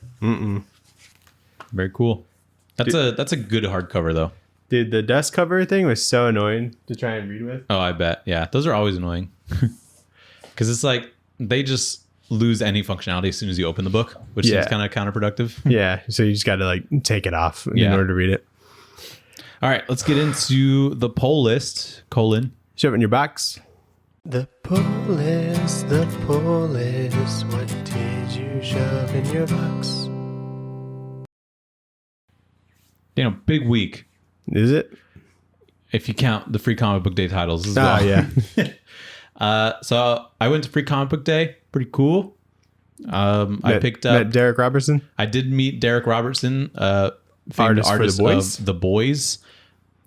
Speaker 2: Very cool. That's a good hardcover though.
Speaker 1: Dude, the dust cover thing was so annoying to try and read with.
Speaker 2: Oh, I bet. Yeah, those are always annoying. Because it's like they just lose any functionality as soon as you open the book, which seems kind of counterproductive.
Speaker 1: Yeah, so you just got to like take it off in order to read it.
Speaker 2: All right, let's get into the poll list. :
Speaker 1: Shove it in your box. The poll list. What did you shove in your box?
Speaker 2: Big week.
Speaker 1: Is it?
Speaker 2: If you count the Free Comic Book Day titles as well.
Speaker 1: Yeah.
Speaker 2: So I went to Free Comic Book Day. Pretty cool. I picked up...
Speaker 1: Met Derek Robertson?
Speaker 2: I did meet Derek Robertson,
Speaker 1: artist
Speaker 2: for
Speaker 1: The Boys?
Speaker 2: of The Boys,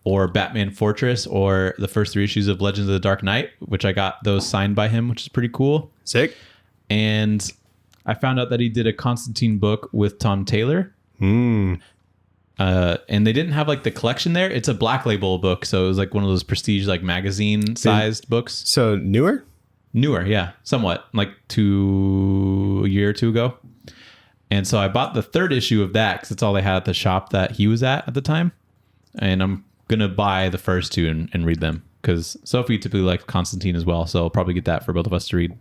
Speaker 2: or Batman Fortress, or the first 3 issues of Legends of the Dark Knight, which I got those signed by him, which is pretty cool.
Speaker 1: Sick.
Speaker 2: And I found out that he did a Constantine book with Tom Taylor. And they didn't have like the collection there. It's a Black Label book, so it was like one of those prestige like magazine sized books.
Speaker 1: So newer,
Speaker 2: yeah, somewhat, like a year or two ago. And so I bought the 3rd issue of that because it's all they had at the shop that he was at the time. And I'm gonna buy the first 2 and read them because Sophie typically likes Constantine as well, so I'll probably get that for both of us to read.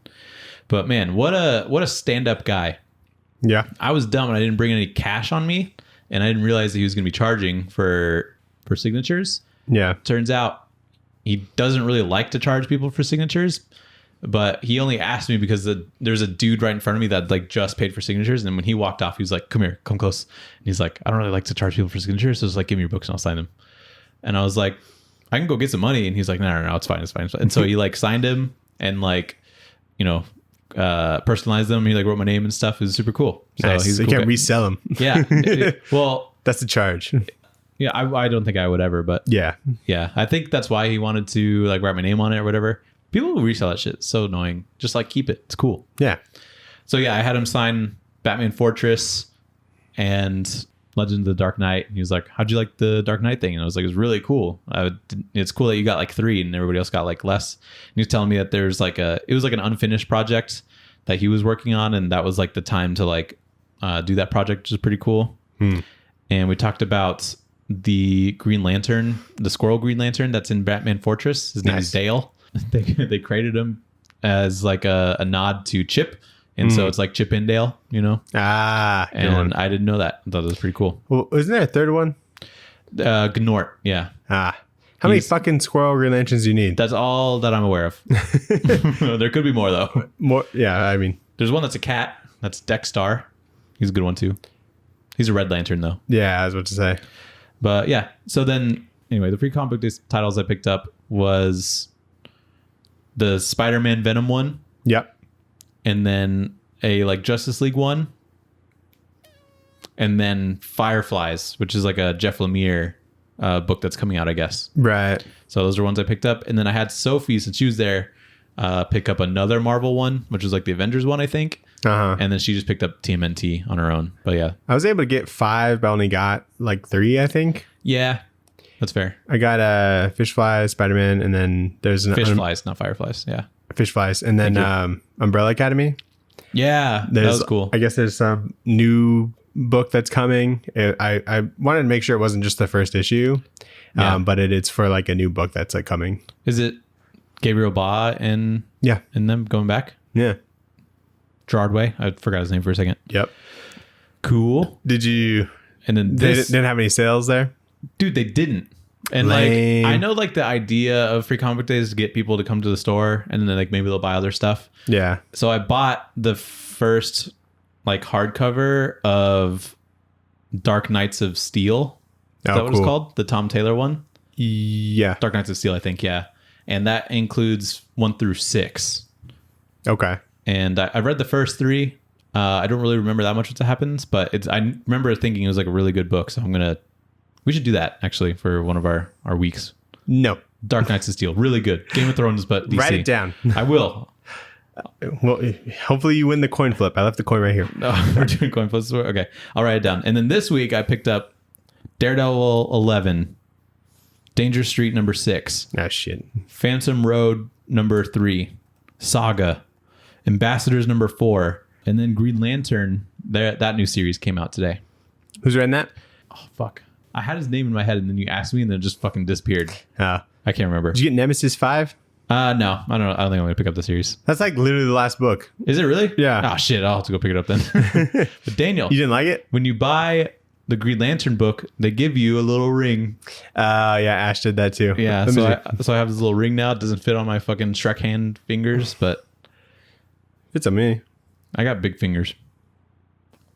Speaker 2: But man, what a stand up guy.
Speaker 1: Yeah,
Speaker 2: I was dumb and I didn't bring any cash on me. And I didn't realize that he was going to be charging for signatures. Yeah. Turns out he doesn't really like to charge people for signatures, but he only asked me because there's a dude right in front of me that like just paid for signatures. And then when he walked off, he was like, come here, come close. And he's like, I don't really like to charge people for signatures. So just like, give me your books and I'll sign them. And I was like, I can go get some money. And he's like, no, it's fine. It's fine. And so he like signed him and like, personalized them. He like wrote my name and stuff. It was super cool. So
Speaker 1: nice.
Speaker 2: he's
Speaker 1: so you
Speaker 2: cool
Speaker 1: can't
Speaker 2: guy.
Speaker 1: Resell them.
Speaker 2: Yeah. Well,
Speaker 1: that's the charge.
Speaker 2: Yeah, I don't think I would ever, but yeah. I think that's why he wanted to like write my name on it or whatever. People who resell that shit, it's so annoying. Just like keep it. It's cool. Yeah. So yeah, I had him sign Batman Fortress and Legends of the Dark Knight. And he was like, how'd you like the Dark Knight thing? And I was like, it was really cool. It's cool that you got like 3 and everybody else got like less. And he was telling me that there's like it was like an unfinished project that he was working on. And that was like the time to like do that project, which is pretty cool. And we talked about the Green Lantern, the Squirrel Green Lantern that's in Batman Fortress. His name is Dale. They created him as like a nod to Chip. And so it's like Chip and Dale, and I didn't know that. I thought it was pretty cool.
Speaker 1: Well, isn't there a 3rd one?
Speaker 2: Gnort, yeah.
Speaker 1: How many fucking squirrel Green Lanterns do you need?
Speaker 2: That's all that I'm aware of. There could be more though.
Speaker 1: More, yeah. I mean,
Speaker 2: there's one that's a cat. That's Dexstar. He's a good one too. He's a Red Lantern though.
Speaker 1: Yeah, I was about to say.
Speaker 2: But yeah. So then, anyway, the free comic book titles I picked up was the Spider-Man Venom one.
Speaker 1: Yep.
Speaker 2: And then a like Justice League one. And then Fireflies, which is like a Jeff Lemire book that's coming out, I guess.
Speaker 1: Right.
Speaker 2: So those are ones I picked up. And then I had Sophie, since she was there, pick up another Marvel one, which was like the Avengers one, I think.
Speaker 1: Uh-huh.
Speaker 2: And then she just picked up TMNT on her own. But yeah.
Speaker 1: I was able to get 5, but I only got like 3, I think.
Speaker 2: Yeah, that's fair.
Speaker 1: I got Fish Flies, Spider-Man, and then there's an
Speaker 2: Fish Flies, not Fireflies. Yeah.
Speaker 1: Fish Flies, and then Umbrella Academy.
Speaker 2: Yeah, that was cool.
Speaker 1: I guess there's some new book that's coming. I wanted to make sure it wasn't just the first issue, but it's for like a new book that's like coming.
Speaker 2: Is it Gabriel Ba and them going back?
Speaker 1: Yeah.
Speaker 2: Gerard Way. I forgot his name for a second.
Speaker 1: Yep.
Speaker 2: Cool.
Speaker 1: Did you?
Speaker 2: And then
Speaker 1: they didn't have any sales there?
Speaker 2: Dude, they didn't. And
Speaker 1: Lame.
Speaker 2: like, I know like the idea of free comic book days is to get people to come to the store and then like maybe they'll buy other stuff.
Speaker 1: Yeah.
Speaker 2: So I bought the first like hardcover of Dark Knights of Steel. Is that what it's called? The Tom Taylor one?
Speaker 1: Yeah.
Speaker 2: Dark Knights of Steel, I think. Yeah. And that includes 1 through 6.
Speaker 1: Okay.
Speaker 2: And I read the first 3. I don't really remember that much what happens, but I remember thinking it was like a really good book. So we should do that actually for one of our weeks.
Speaker 1: No.
Speaker 2: Dark Knights of Steel, really good. Game of Thrones, but DC.
Speaker 1: Write it down.
Speaker 2: I will.
Speaker 1: Well, hopefully you win the coin flip. I left the coin right here.
Speaker 2: Oh, we're doing coin flips. Okay, I'll write it down. And then this week I picked up Daredevil 11, Danger Street number 6.
Speaker 1: Ah, shit.
Speaker 2: Phantom Road number 3, Saga, Ambassadors number 4, and then Green Lantern. That new series came out today.
Speaker 1: Who's writing that?
Speaker 2: Oh fuck! I had his name in my head, and then you asked me, and then it just fucking disappeared. I can't remember.
Speaker 1: Did you get Nemesis 5?
Speaker 2: No, I don't know. I don't think I'm gonna pick up the series.
Speaker 1: That's like literally the last book.
Speaker 2: Is it really?
Speaker 1: Yeah.
Speaker 2: Oh shit! I'll have to go pick it up then. But Daniel,
Speaker 1: You didn't like it?
Speaker 2: when you buy the Green Lantern book, they give you a little ring.
Speaker 1: Yeah, Ash did that too.
Speaker 2: Yeah, so I have this little ring now. It doesn't fit on my fucking Shrek hand fingers, but
Speaker 1: It's on me.
Speaker 2: I got big fingers.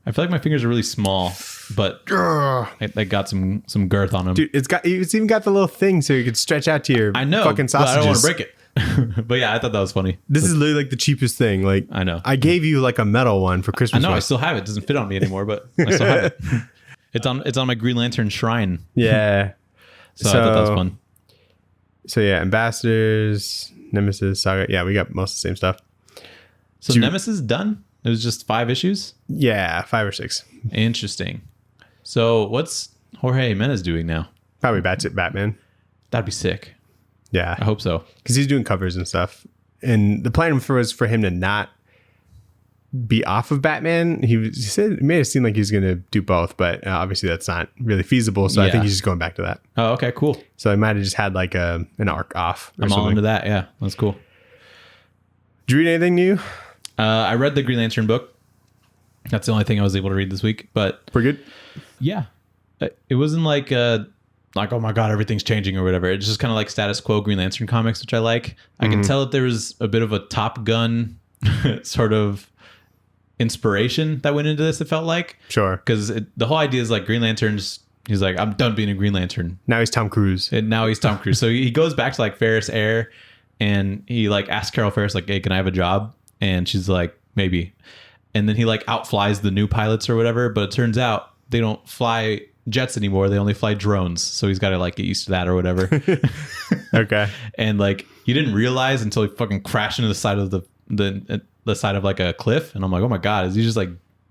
Speaker 2: I feel like my fingers are really small, but I got some girth on them.
Speaker 1: Dude, it's even got the little thing so you could stretch out to your fucking sausages.
Speaker 2: But I don't want to break it. But yeah, I thought that was funny.
Speaker 1: This is literally like the cheapest thing. Like
Speaker 2: I know.
Speaker 1: I gave you like a metal one for Christmas.
Speaker 2: I know. I still have it. It doesn't fit on me anymore, but I still have it. It's on my Green Lantern shrine.
Speaker 1: Yeah.
Speaker 2: So I thought that was fun.
Speaker 1: So yeah, Ambassadors, Nemesis, Saga. Yeah, we got most of the same stuff.
Speaker 2: So Nemesis done? It was just 5 issues?
Speaker 1: Yeah, 5 or 6.
Speaker 2: Interesting. So what's Jorge Jimenez doing now?
Speaker 1: Probably Batman.
Speaker 2: That'd be sick.
Speaker 1: Yeah.
Speaker 2: I hope so.
Speaker 1: Because he's doing covers and stuff. And the plan was for him to not be off of Batman. He said it made it seem like he was going to do both, but obviously that's not really feasible. So I think he's just going back to that.
Speaker 2: Oh, okay, cool.
Speaker 1: So I might have just had like an arc off.
Speaker 2: I'm all into that. Yeah, that's cool.
Speaker 1: Did you read anything new?
Speaker 2: I read the Green Lantern book. That's the only thing I was able to read this week. But
Speaker 1: Pretty good.
Speaker 2: Yeah, it wasn't like oh my god, everything's changing or whatever. It's just kind of like status quo Green Lantern comics, which I like. I can tell that there was a bit of a Top Gun sort of inspiration that went into this. It felt like because the whole idea is like Green Lantern's. He's like, I'm done being a Green Lantern.
Speaker 1: Now he's Tom Cruise.
Speaker 2: And now he's Tom Cruise. So he goes back to like Ferris Air, and he like asks Carol Ferris like, "Hey, can I have a job?" And she's like, maybe. And then he like outflies the new pilots or whatever. But it turns out they don't fly jets anymore. They only fly drones. So he's got to like get used to that or whatever.
Speaker 1: Okay.
Speaker 2: And like he didn't realize until he fucking crashed into the side of the side of like a cliff. And I'm like, oh my god, is he just like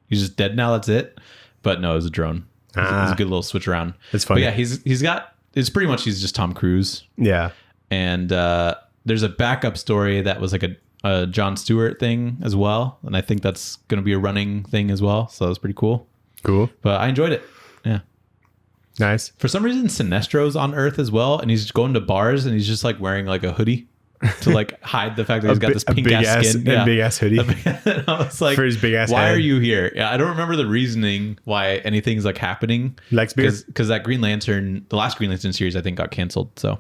Speaker 2: he's just dead now? That's it. But no, it was a drone. It was a good little switch around.
Speaker 1: It's funny.
Speaker 2: But yeah, he's got it's pretty much he's just Tom Cruise.
Speaker 1: Yeah.
Speaker 2: And there's a backup story that was like a Jon Stewart thing as well, and I think that's going to be a running thing as well. So that's pretty cool.
Speaker 1: Cool.
Speaker 2: But I enjoyed it. Yeah.
Speaker 1: Nice.
Speaker 2: For some reason, Sinestro's on Earth as well, and he's going to bars and he's just like wearing like a hoodie. to like hide the fact that he's got this pink ass skin.
Speaker 1: Big ass hoodie.
Speaker 2: And I was like,
Speaker 1: for his big ass
Speaker 2: why
Speaker 1: head.
Speaker 2: are you here? Yeah, I don't remember the reasoning why anything's like happening.
Speaker 1: Likes beer.
Speaker 2: Because that Green Lantern, the last Green Lantern series, I think got canceled. So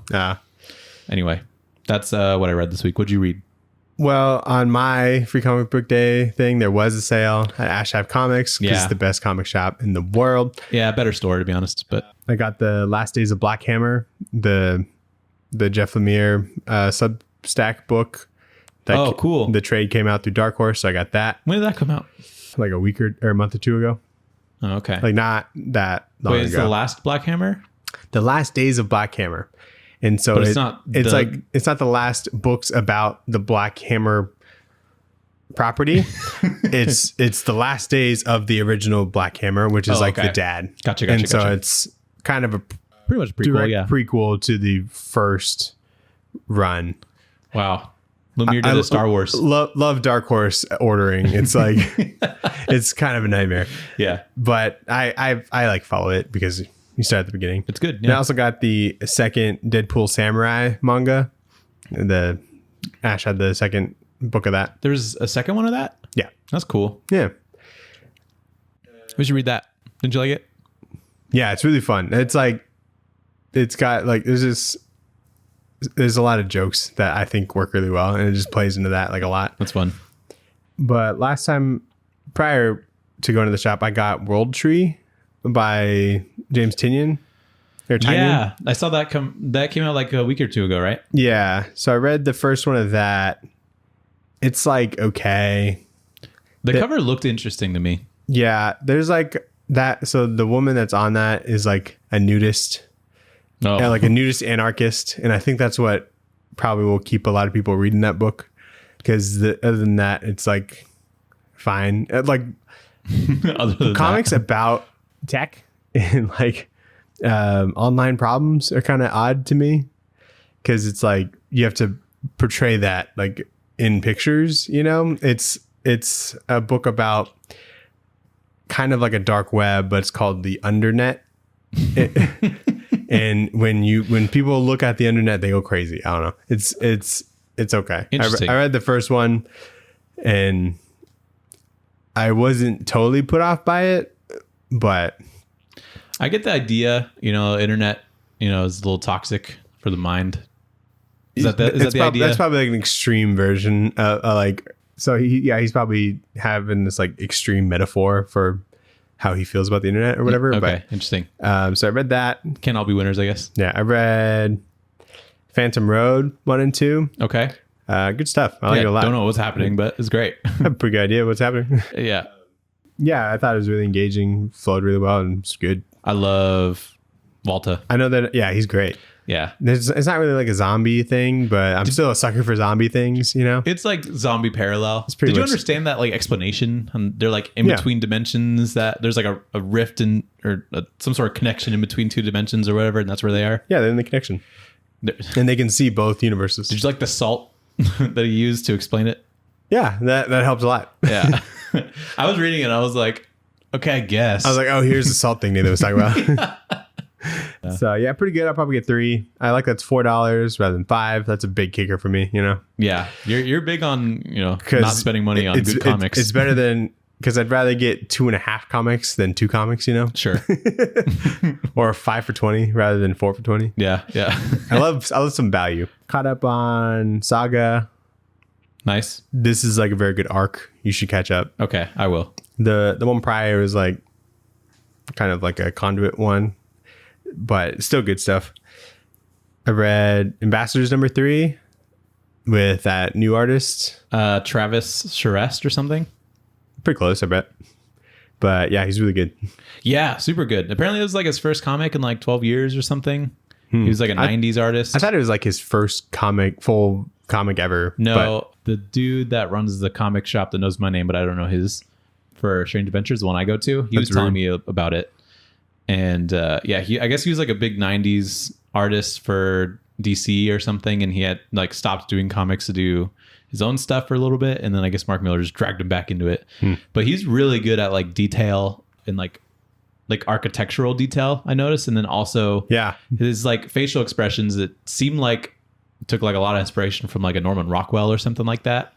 Speaker 2: anyway, that's what I read this week. What'd you read?
Speaker 1: Well, on my free comic book day thing, there was a sale at Ash Have Comics because it's the best comic shop in the world.
Speaker 2: Yeah, better store to be honest. But
Speaker 1: I got the Last Days of Black Hammer, the Jeff Lemire Substack book.
Speaker 2: Cool.
Speaker 1: The trade came out through Dark Horse, so I got that
Speaker 2: when did that come out?
Speaker 1: like a week or a month or two ago.
Speaker 2: Oh, okay.
Speaker 1: Like not that long
Speaker 2: Wait,
Speaker 1: ago.
Speaker 2: is the last Black Hammer?
Speaker 1: The Last Days of Black Hammer. And so
Speaker 2: But
Speaker 1: it's not the last books about the Black Hammer property. it's the last days of the original Black Hammer, which is the dad.
Speaker 2: Gotcha.
Speaker 1: And so it's kind of a
Speaker 2: pretty much prequel,
Speaker 1: direct prequel to the first run.
Speaker 2: Wow. Lemire did a Star Wars.
Speaker 1: Love Dark Horse ordering. It's like it's kind of a nightmare.
Speaker 2: Yeah.
Speaker 1: But I like follow it because you start at the beginning.
Speaker 2: It's good.
Speaker 1: Yeah. And I also got the second Deadpool Samurai manga. The Ash had the second book of that.
Speaker 2: There's a second one of that?
Speaker 1: Yeah.
Speaker 2: That's cool.
Speaker 1: Yeah.
Speaker 2: We should read that. Didn't you like it?
Speaker 1: Yeah, it's really fun. It's like it's got like there's a lot of jokes that I think work really well, and it just plays into that like a lot.
Speaker 2: That's fun.
Speaker 1: But last time prior to going to the shop, I got World Tree by James Tynion.
Speaker 2: Yeah, I saw that came out like a week or two ago, right?
Speaker 1: Yeah. So I read the first one of that. It's like okay.
Speaker 2: The cover looked interesting to me.
Speaker 1: Yeah, there's like that. So the woman that's on that is like a nudist.
Speaker 2: Oh.
Speaker 1: Like a nudist anarchist, and I think that's what probably will keep a lot of people reading that book because other than that, it's like fine. Like
Speaker 2: other than
Speaker 1: comics about tech and like online problems are kind of odd to me because it's like you have to portray that like in pictures. You know, it's a book about kind of like a dark web, but it's called the Undernet. And when people look at the internet, they go crazy. I don't know. It's okay.
Speaker 2: Interesting.
Speaker 1: I read the first one and I wasn't totally put off by it, but
Speaker 2: I get the idea, internet, is a little toxic for the mind. Is that the idea?
Speaker 1: That's probably like an extreme version. So he's probably having this like extreme metaphor for how he feels about the internet or whatever.
Speaker 2: Okay,
Speaker 1: but,
Speaker 2: interesting.
Speaker 1: So I read that.
Speaker 2: Can't all be winners, I guess.
Speaker 1: Yeah, I read Phantom Road 1 and 2.
Speaker 2: Okay.
Speaker 1: Good stuff. I like it a lot.
Speaker 2: Don't know what's happening, but it's great.
Speaker 1: I have a pretty good idea what's happening.
Speaker 2: Yeah.
Speaker 1: Yeah, I thought it was really engaging, flowed really well, and it's good.
Speaker 2: I love Volta.
Speaker 1: I know that, yeah, he's great.
Speaker 2: Yeah.
Speaker 1: It's not really like a zombie thing, but I'm still a sucker for zombie things,
Speaker 2: It's like zombie parallel.
Speaker 1: Did
Speaker 2: you understand that like explanation? And they're like in between dimensions, that there's like a rift or some sort of connection in between two dimensions or whatever, and that's where they are.
Speaker 1: Yeah, they're in the connection. And they can see both universes.
Speaker 2: Did you like the salt that he used to explain it?
Speaker 1: Yeah, that helps a lot.
Speaker 2: Yeah. I was reading it and I was like, okay, I guess.
Speaker 1: I was like, oh, here's the salt thing Nathan was talking about. So yeah, pretty good. I'll probably get 3. I like that's $4 rather than 5. That's a big kicker for me,
Speaker 2: Yeah, you're big on not spending money on good comics.
Speaker 1: It's better than because I'd rather get 2.5 comics than 2 comics,
Speaker 2: Sure.
Speaker 1: Or 5 for 20 rather than 4 for 20.
Speaker 2: Yeah.
Speaker 1: I love some value. Caught up on Saga.
Speaker 2: Nice.
Speaker 1: This is like a very good arc. You should catch up.
Speaker 2: Okay, I will.
Speaker 1: The one prior was like kind of like a conduit one, but still good stuff. I read Ambassadors #3 with that new artist,
Speaker 2: Travis Charest or something.
Speaker 1: Pretty close, I bet. But yeah, he's really good.
Speaker 2: Yeah, super good. Apparently, it was like his first comic in like 12 years or something. He was like a 90s artist.
Speaker 1: I thought it was like his first full comic ever.
Speaker 2: No, the dude that runs the comic shop that knows my name, but I don't know his, for Strange Adventures, the one I go to, he was telling me about it. And I guess he was like a big 90s artist for DC or something, and he had like stopped doing comics to do his own stuff for a little bit, and then I guess Mark Miller just dragged him back into it. But he's really good at like detail and like architectural detail, I noticed, and then also his like facial expressions that seem like took like a lot of inspiration from like a Norman Rockwell or something like that.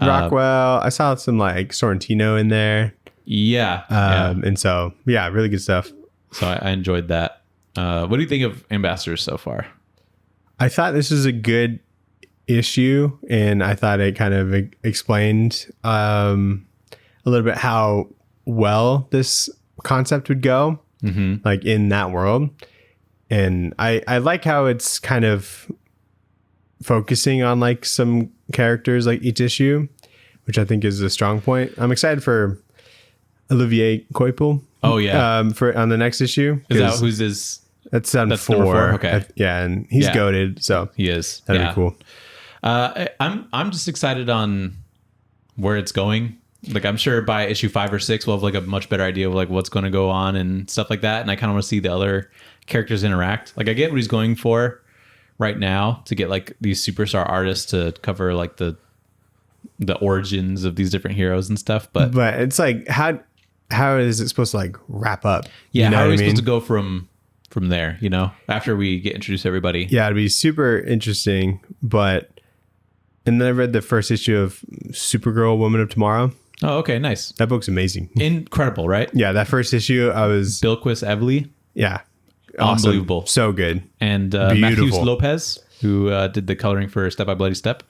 Speaker 1: Rockwell. I saw some like Sorrentino in there.
Speaker 2: Yeah.
Speaker 1: And so, yeah, really good stuff.
Speaker 2: So I enjoyed that. What do you think of Ambassadors so far?
Speaker 1: I thought this was a good issue, and I thought it kind of explained a little bit how well this concept would go, like in that world. And I like how it's kind of focusing on like some characters like each issue, which I think is a strong point. I'm excited for Olivier Coipel.
Speaker 2: Oh yeah,
Speaker 1: for on the next issue.
Speaker 2: Is that who's his?
Speaker 1: That's on
Speaker 2: That's
Speaker 1: 4.
Speaker 2: number 4? Okay.
Speaker 1: Yeah, and he's goated, so
Speaker 2: he is.
Speaker 1: That'd be cool.
Speaker 2: I'm just excited on where it's going. Like I'm sure by issue 5 or 6 we'll have like a much better idea of like what's going to go on and stuff like that. And I kind of want to see the other characters interact. Like I get what he's going for right now to get like these superstar artists to cover like the origins of these different heroes and stuff. But
Speaker 1: it's like how is it supposed to like wrap up?
Speaker 2: Yeah,
Speaker 1: you know
Speaker 2: how are we
Speaker 1: what I mean?
Speaker 2: supposed to go from there, you know, after we get introduced to everybody?
Speaker 1: Yeah, it'd be super interesting. And then I read the first issue of Supergirl Woman of Tomorrow.
Speaker 2: Oh, okay, nice.
Speaker 1: That book's amazing.
Speaker 2: Incredible, right?
Speaker 1: Yeah, that first issue I was
Speaker 2: Bilquis Evely.
Speaker 1: Yeah. Awesome.
Speaker 2: Unbelievable.
Speaker 1: So good.
Speaker 2: And Matthews Lopez, who did the coloring for Step by Bloody Step.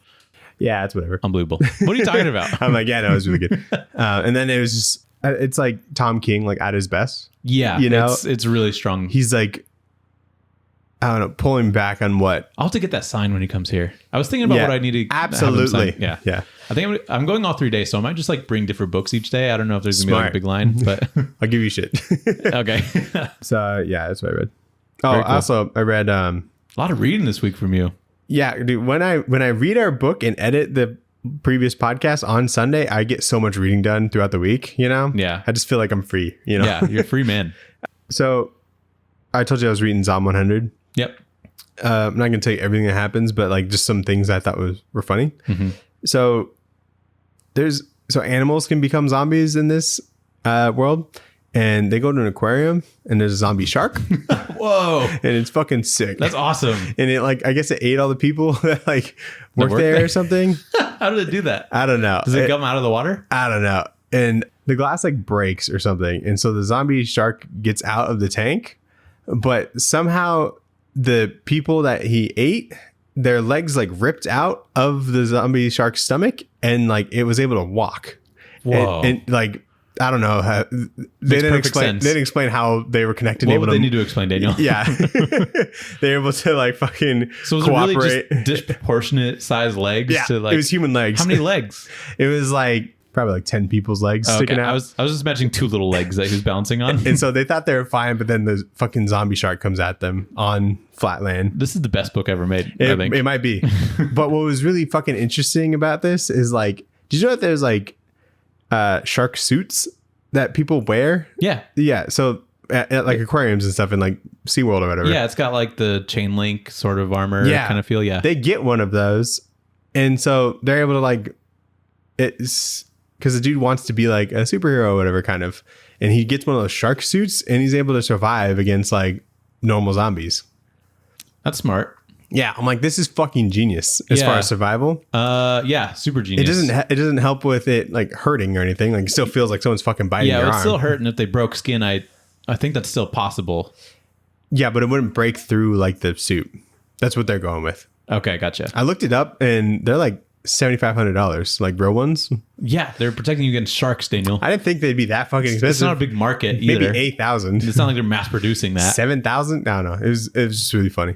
Speaker 1: Yeah, it's whatever.
Speaker 2: Unbelievable. What are you talking about?
Speaker 1: I'm like, yeah, no, it was really good. And then it was just, it's like Tom King, like at his best.
Speaker 2: Yeah,
Speaker 1: you know,
Speaker 2: it's really strong.
Speaker 1: He's like, I don't know, pulling back on what.
Speaker 2: I'll have to get that sign when he comes here. I was thinking about what I need to
Speaker 1: absolutely.
Speaker 2: Yeah.
Speaker 1: I
Speaker 2: think I'm going all 3 days, so I might just like bring different books each day. I don't know if there's gonna be like a big line, but
Speaker 1: I'll give you shit.
Speaker 2: Okay.
Speaker 1: So yeah, that's what I read. Oh,
Speaker 2: Very cool.
Speaker 1: Also I read
Speaker 2: a lot of reading this week from you.
Speaker 1: Yeah, dude. When I read our book and edit the previous podcast on Sunday, I get so much reading done throughout the week. You know.
Speaker 2: Yeah.
Speaker 1: I just feel like I'm free. You know.
Speaker 2: Yeah, you're a free man.
Speaker 1: So I told you I was reading Zom 100.
Speaker 2: Yep.
Speaker 1: I'm not gonna tell you everything that happens, but like just some things I thought were funny. So animals can become zombies in this world, and they go to an aquarium, and there's a zombie shark.
Speaker 2: Whoa!
Speaker 1: And it's fucking sick.
Speaker 2: That's awesome.
Speaker 1: And it like I guess it ate all the people that like work there or something.
Speaker 2: How did it do that?
Speaker 1: I don't know.
Speaker 2: Does it come out of the water?
Speaker 1: I don't know. And the glass like breaks or something, and so the zombie shark gets out of the tank, but somehow the people that he ate, their legs like ripped out of the zombie shark's stomach, and like it was able to walk.
Speaker 2: Whoa!
Speaker 1: And like I don't know how they didn't explain how they were connected.
Speaker 2: What would they need to explain, Daniel?
Speaker 1: Yeah, they're able to like fucking
Speaker 2: so was
Speaker 1: cooperate.
Speaker 2: It really just disproportionate size legs?
Speaker 1: Yeah,
Speaker 2: to like,
Speaker 1: it was human legs.
Speaker 2: How many legs?
Speaker 1: It was like probably like 10 people's legs sticking out.
Speaker 2: I was just imagining 2 little legs that he was balancing on.
Speaker 1: And so they thought they were fine, but then the fucking zombie shark comes at them on flat land.
Speaker 2: This is the best book ever made, I think.
Speaker 1: It might be. But what was really fucking interesting about this is like, did you know that there's like shark suits that people wear?
Speaker 2: Yeah.
Speaker 1: Yeah. So at like aquariums and stuff in like SeaWorld or whatever.
Speaker 2: Yeah, it's got like the chain link sort of armor kind of feel. Yeah.
Speaker 1: They get one of those. And so they're able to like, it's because the dude wants to be like a superhero or whatever kind of, and he gets one of those shark suits and he's able to survive against like normal zombies.
Speaker 2: That's smart.
Speaker 1: Yeah, I'm like, this is fucking genius as far as survival.
Speaker 2: Yeah, super genius.
Speaker 1: It doesn't help with it like hurting or anything. Like it still feels like someone's fucking biting your arm.
Speaker 2: Yeah, it's still hurting if they broke skin. I think that's still possible.
Speaker 1: Yeah, but it wouldn't break through like the suit. That's what they're going with.
Speaker 2: Okay, gotcha.
Speaker 1: I looked it up and they're like $7,500, like real ones.
Speaker 2: Yeah, they're protecting you against sharks, Daniel.
Speaker 1: I didn't think they'd be that fucking expensive.
Speaker 2: It's not a big market either.
Speaker 1: Maybe 8,000.
Speaker 2: It's not like they're mass producing that.
Speaker 1: 7,000? I don't know. It was just really funny.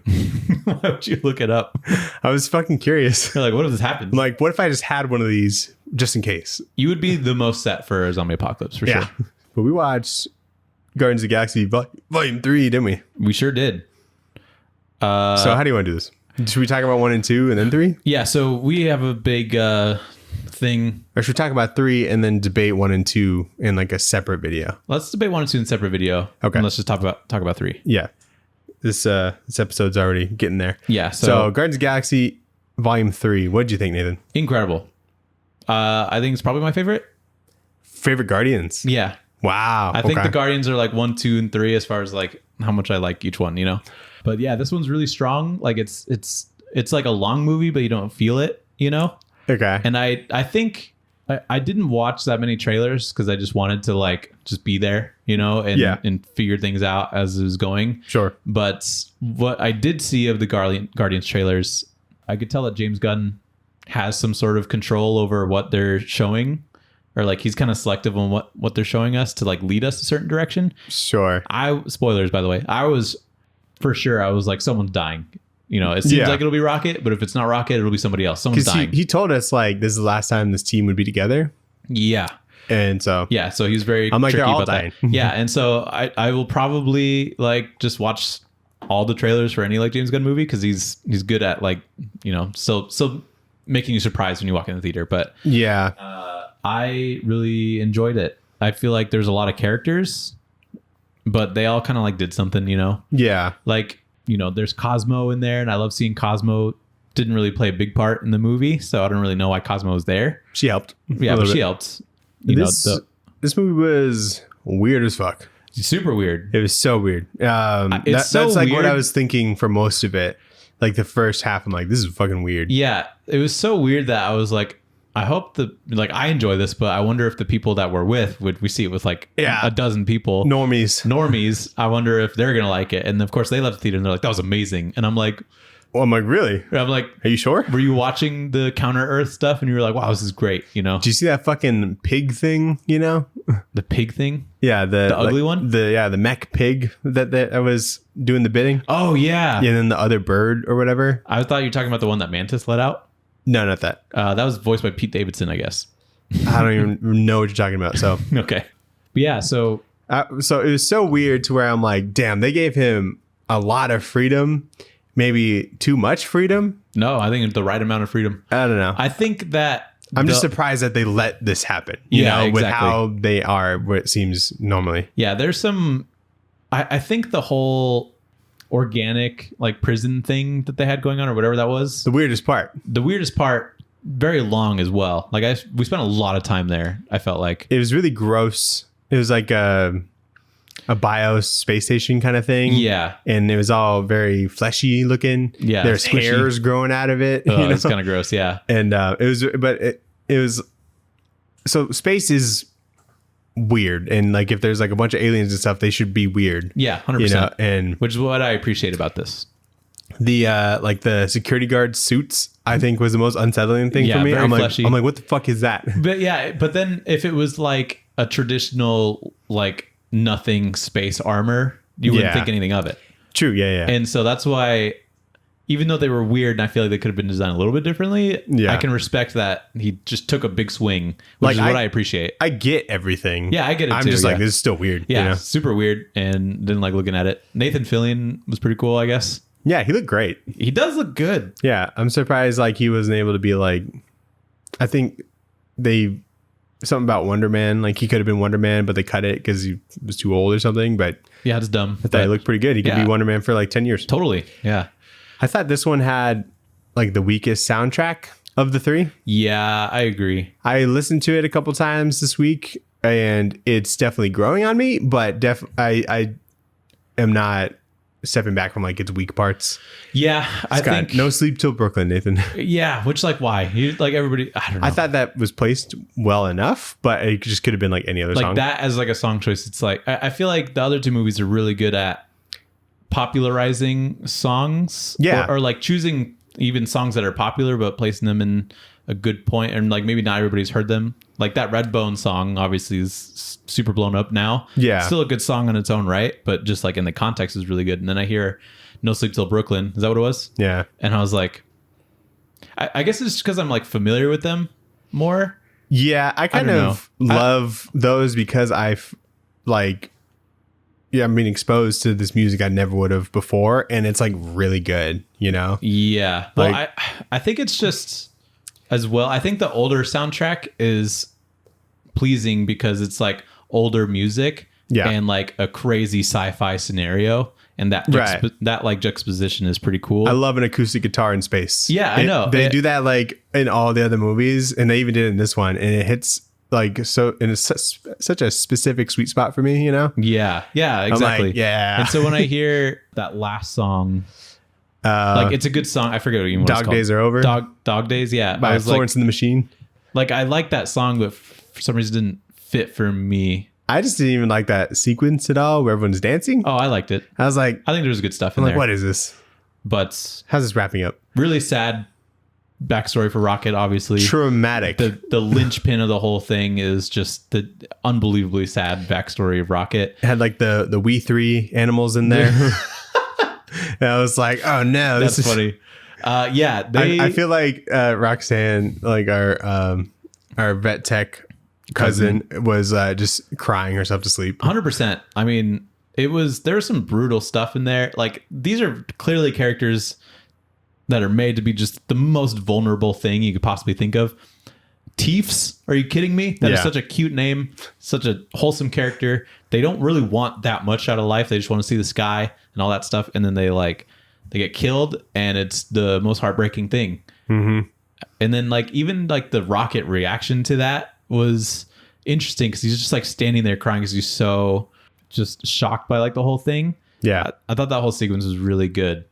Speaker 2: Why would you look it up?
Speaker 1: I was fucking curious.
Speaker 2: You're like, what if this happens?
Speaker 1: I'm like, what if I just had one of these just in case?
Speaker 2: You would be the most set for a zombie apocalypse for sure.
Speaker 1: But we watched Guardians of the Galaxy Volume 3, didn't we?
Speaker 2: We sure did.
Speaker 1: So how do you want to do this? Should we talk about 1 and 2 and then 3?
Speaker 2: Yeah, so we have a big thing.
Speaker 1: Or should we talk about 3 and then debate 1 and 2 in like a separate video?
Speaker 2: Let's debate 1 and 2 in a separate video.
Speaker 1: Okay.
Speaker 2: And let's just talk about 3.
Speaker 1: Yeah. This episode's already getting there.
Speaker 2: Yeah.
Speaker 1: So Guardians of the Galaxy Volume 3. What did you think, Nathan?
Speaker 2: Incredible. I think it's probably my favorite.
Speaker 1: Favorite Guardians?
Speaker 2: Yeah.
Speaker 1: Wow.
Speaker 2: I think the Guardians are like 1, 2, and 3 as far as like how much I like each one, you know? But yeah, this one's really strong. Like it's it's like a long movie, but you don't feel it, you know?
Speaker 1: Okay.
Speaker 2: And I think I didn't watch that many trailers because I just wanted to like just be there, you know, and figure things out as it was going.
Speaker 1: Sure.
Speaker 2: But what I did see of the Guardians trailers, I could tell that James Gunn has some sort of control over what they're showing, or like he's kind of selective on what they're showing us to like lead us a certain direction.
Speaker 1: Sure.
Speaker 2: Spoilers, by the way. I was like, someone's dying. You know, it seems like it'll be Rocket, but if it's not Rocket, it'll be somebody else. Someone's dying.
Speaker 1: He told us like this is the last time this team would be together.
Speaker 2: Yeah.
Speaker 1: And so
Speaker 2: so he's very
Speaker 1: I'm like,
Speaker 2: tricky
Speaker 1: they're all
Speaker 2: about
Speaker 1: dying.
Speaker 2: that. Yeah, and so I will probably like just watch all the trailers for any like James Gunn movie because he's good at like, you know, so making you surprised when you walk in the theater. But
Speaker 1: yeah,
Speaker 2: I really enjoyed it. I feel like there's a lot of characters, but they all kind of like did something, you know?
Speaker 1: Yeah.
Speaker 2: Like, you know, there's Cosmo in there, and I love seeing Cosmo. Didn't really play a big part in the movie, so I don't really know why Cosmo was there.
Speaker 1: She helped.
Speaker 2: Yeah, but she helped.
Speaker 1: This movie was weird as fuck.
Speaker 2: Super weird.
Speaker 1: It was so weird. That's like what I was thinking for most of it. Like the first half, I'm like, this is fucking weird.
Speaker 2: Yeah, it was so weird that I was like, I hope I enjoy this, but I wonder if the people that we're with, we see it with like a dozen people. Normies. I wonder if they're going to like it. And of course they left the theater and they're like, that was amazing. And I'm like,
Speaker 1: really?
Speaker 2: I'm like,
Speaker 1: are you sure?
Speaker 2: Were you watching the Counter Earth stuff and you were like, wow, this is great, you know?
Speaker 1: Did you see that fucking pig thing, you know?
Speaker 2: The pig thing?
Speaker 1: Yeah, the
Speaker 2: ugly one?
Speaker 1: The mech pig that I was doing the bidding.
Speaker 2: Oh, yeah.
Speaker 1: Yeah, and then the other bird or whatever.
Speaker 2: I thought you were talking about the one that Mantis let out.
Speaker 1: No, not that.
Speaker 2: That was voiced by Pete Davidson, I guess.
Speaker 1: I don't even know what you're talking about. So
Speaker 2: okay. But yeah, so
Speaker 1: it was so weird to where I'm like, damn, they gave him a lot of freedom. Maybe too much freedom?
Speaker 2: No, I think it's the right amount of freedom.
Speaker 1: I don't know.
Speaker 2: I think that
Speaker 1: I'm just surprised that they let this happen. You know, exactly. With how they are, where it seems normally.
Speaker 2: Yeah, there's some. I think the whole organic like prison thing that they had going on, or whatever that was,
Speaker 1: the weirdest part.
Speaker 2: Very long as well. Like we spent a lot of time there. I felt like
Speaker 1: it was really gross. It was like a bio space station kind of thing.
Speaker 2: Yeah.
Speaker 1: And it was all very fleshy looking.
Speaker 2: Yeah.
Speaker 1: There's squishy hairs growing out of it.
Speaker 2: Oh, it's kind of gross. Yeah.
Speaker 1: And it was, so space is weird. And like, if there's like a bunch of aliens and stuff, they should be weird.
Speaker 2: Yeah. 100%.
Speaker 1: You know? And
Speaker 2: which is what I appreciate about this.
Speaker 1: The like the security guard suits, I think was the most unsettling thing for me.
Speaker 2: Very fleshy.
Speaker 1: I'm like, what the fuck is that?
Speaker 2: But then if it was like a traditional, like, nothing space armor, you wouldn't think anything of it.
Speaker 1: True. Yeah.
Speaker 2: And so that's why, even though they were weird and I feel like they could have been designed a little bit differently, I can respect that he just took a big swing, which is what I appreciate.
Speaker 1: I get everything.
Speaker 2: Yeah, I get it
Speaker 1: I'm
Speaker 2: too.
Speaker 1: just like, this is still weird.
Speaker 2: Yeah,
Speaker 1: you know?
Speaker 2: super weird, and didn't like looking at it. Nathan Fillion was pretty cool, I guess.
Speaker 1: Yeah, he looked great.
Speaker 2: He does look good.
Speaker 1: Yeah, I'm surprised like he wasn't able to be like, I think something about Wonder Man, like he could have been Wonder Man, but they cut it because he was too old or something. But
Speaker 2: yeah, it's dumb.
Speaker 1: I thought he looked pretty good. He could be Wonder Man for like 10 years.
Speaker 2: Totally. Yeah.
Speaker 1: I thought this one had like the weakest soundtrack of the three.
Speaker 2: Yeah, I agree.
Speaker 1: I listened to it a couple times this week and it's definitely growing on me, but I am not stepping back from like its weak parts.
Speaker 2: Yeah, I think
Speaker 1: No Sleep Till Brooklyn, Nathan.
Speaker 2: Yeah, which like why? Like everybody, I don't know.
Speaker 1: I thought that was placed well enough, but it just could have been like any other
Speaker 2: like
Speaker 1: song.
Speaker 2: That as like a song choice. It's like I feel like the other two movies are really good at popularizing songs.
Speaker 1: Yeah,
Speaker 2: or like choosing even songs that are popular but placing them in a good point, and like maybe not everybody's heard them. Like that Redbone song obviously is super blown up now.
Speaker 1: Yeah,
Speaker 2: still a good song in its own right, but just like in the context is really good. And then I hear No Sleep Till Brooklyn. Is that what it was?
Speaker 1: Yeah.
Speaker 2: And I was like, I guess it's because I'm like familiar with them more.
Speaker 1: Yeah, I kind of love those because I've like, I'm being exposed to this music I never would have before, and it's like really good, you know?
Speaker 2: Yeah. Well, like, I think it's just as well. I think the older soundtrack is pleasing because it's like older music and like a crazy sci-fi scenario, and that that like juxtaposition is pretty cool.
Speaker 1: I love an acoustic guitar in space.
Speaker 2: Yeah, I know.
Speaker 1: They do that like in all the other movies, and they even did it in this one, and it hits like so, and it's such a specific sweet spot for me, you know?
Speaker 2: Yeah, exactly.
Speaker 1: Like, yeah.
Speaker 2: And so when I hear that last song, Like it's a good song. I forget what you want.
Speaker 1: Dog Days Are Over.
Speaker 2: Dog Days. Yeah.
Speaker 1: By Florence and the Machine.
Speaker 2: Like I like that song, but for some reason didn't fit for me.
Speaker 1: I just didn't even like that sequence at all where everyone's dancing.
Speaker 2: Oh, I liked it.
Speaker 1: I was like,
Speaker 2: I think there's good stuff in
Speaker 1: like,
Speaker 2: there.
Speaker 1: what is this?
Speaker 2: But
Speaker 1: how's this wrapping up?
Speaker 2: really sad backstory for Rocket, obviously.
Speaker 1: Traumatic.
Speaker 2: The linchpin of the whole thing is just the unbelievably sad backstory of Rocket.
Speaker 1: It had like the We Three animals in there. And I was like, oh no,
Speaker 2: That's funny. Yeah,
Speaker 1: I feel like Roxanne, like our vet tech cousin was just crying herself to sleep.
Speaker 2: 100%. I mean, there was some brutal stuff in there. Like these are clearly characters that are made to be just the most vulnerable thing you could possibly think of. Teefs, are you kidding me? That is such a cute name, such a wholesome character. They don't really want that much out of life. They just want to see the sky and all that stuff, and then they get killed, and it's the most heartbreaking thing.
Speaker 1: Mm-hmm.
Speaker 2: And then even the Rocket reaction to that was interesting because he's just like standing there crying because he's so just shocked by the whole thing.
Speaker 1: Yeah,
Speaker 2: I thought that whole sequence was really good,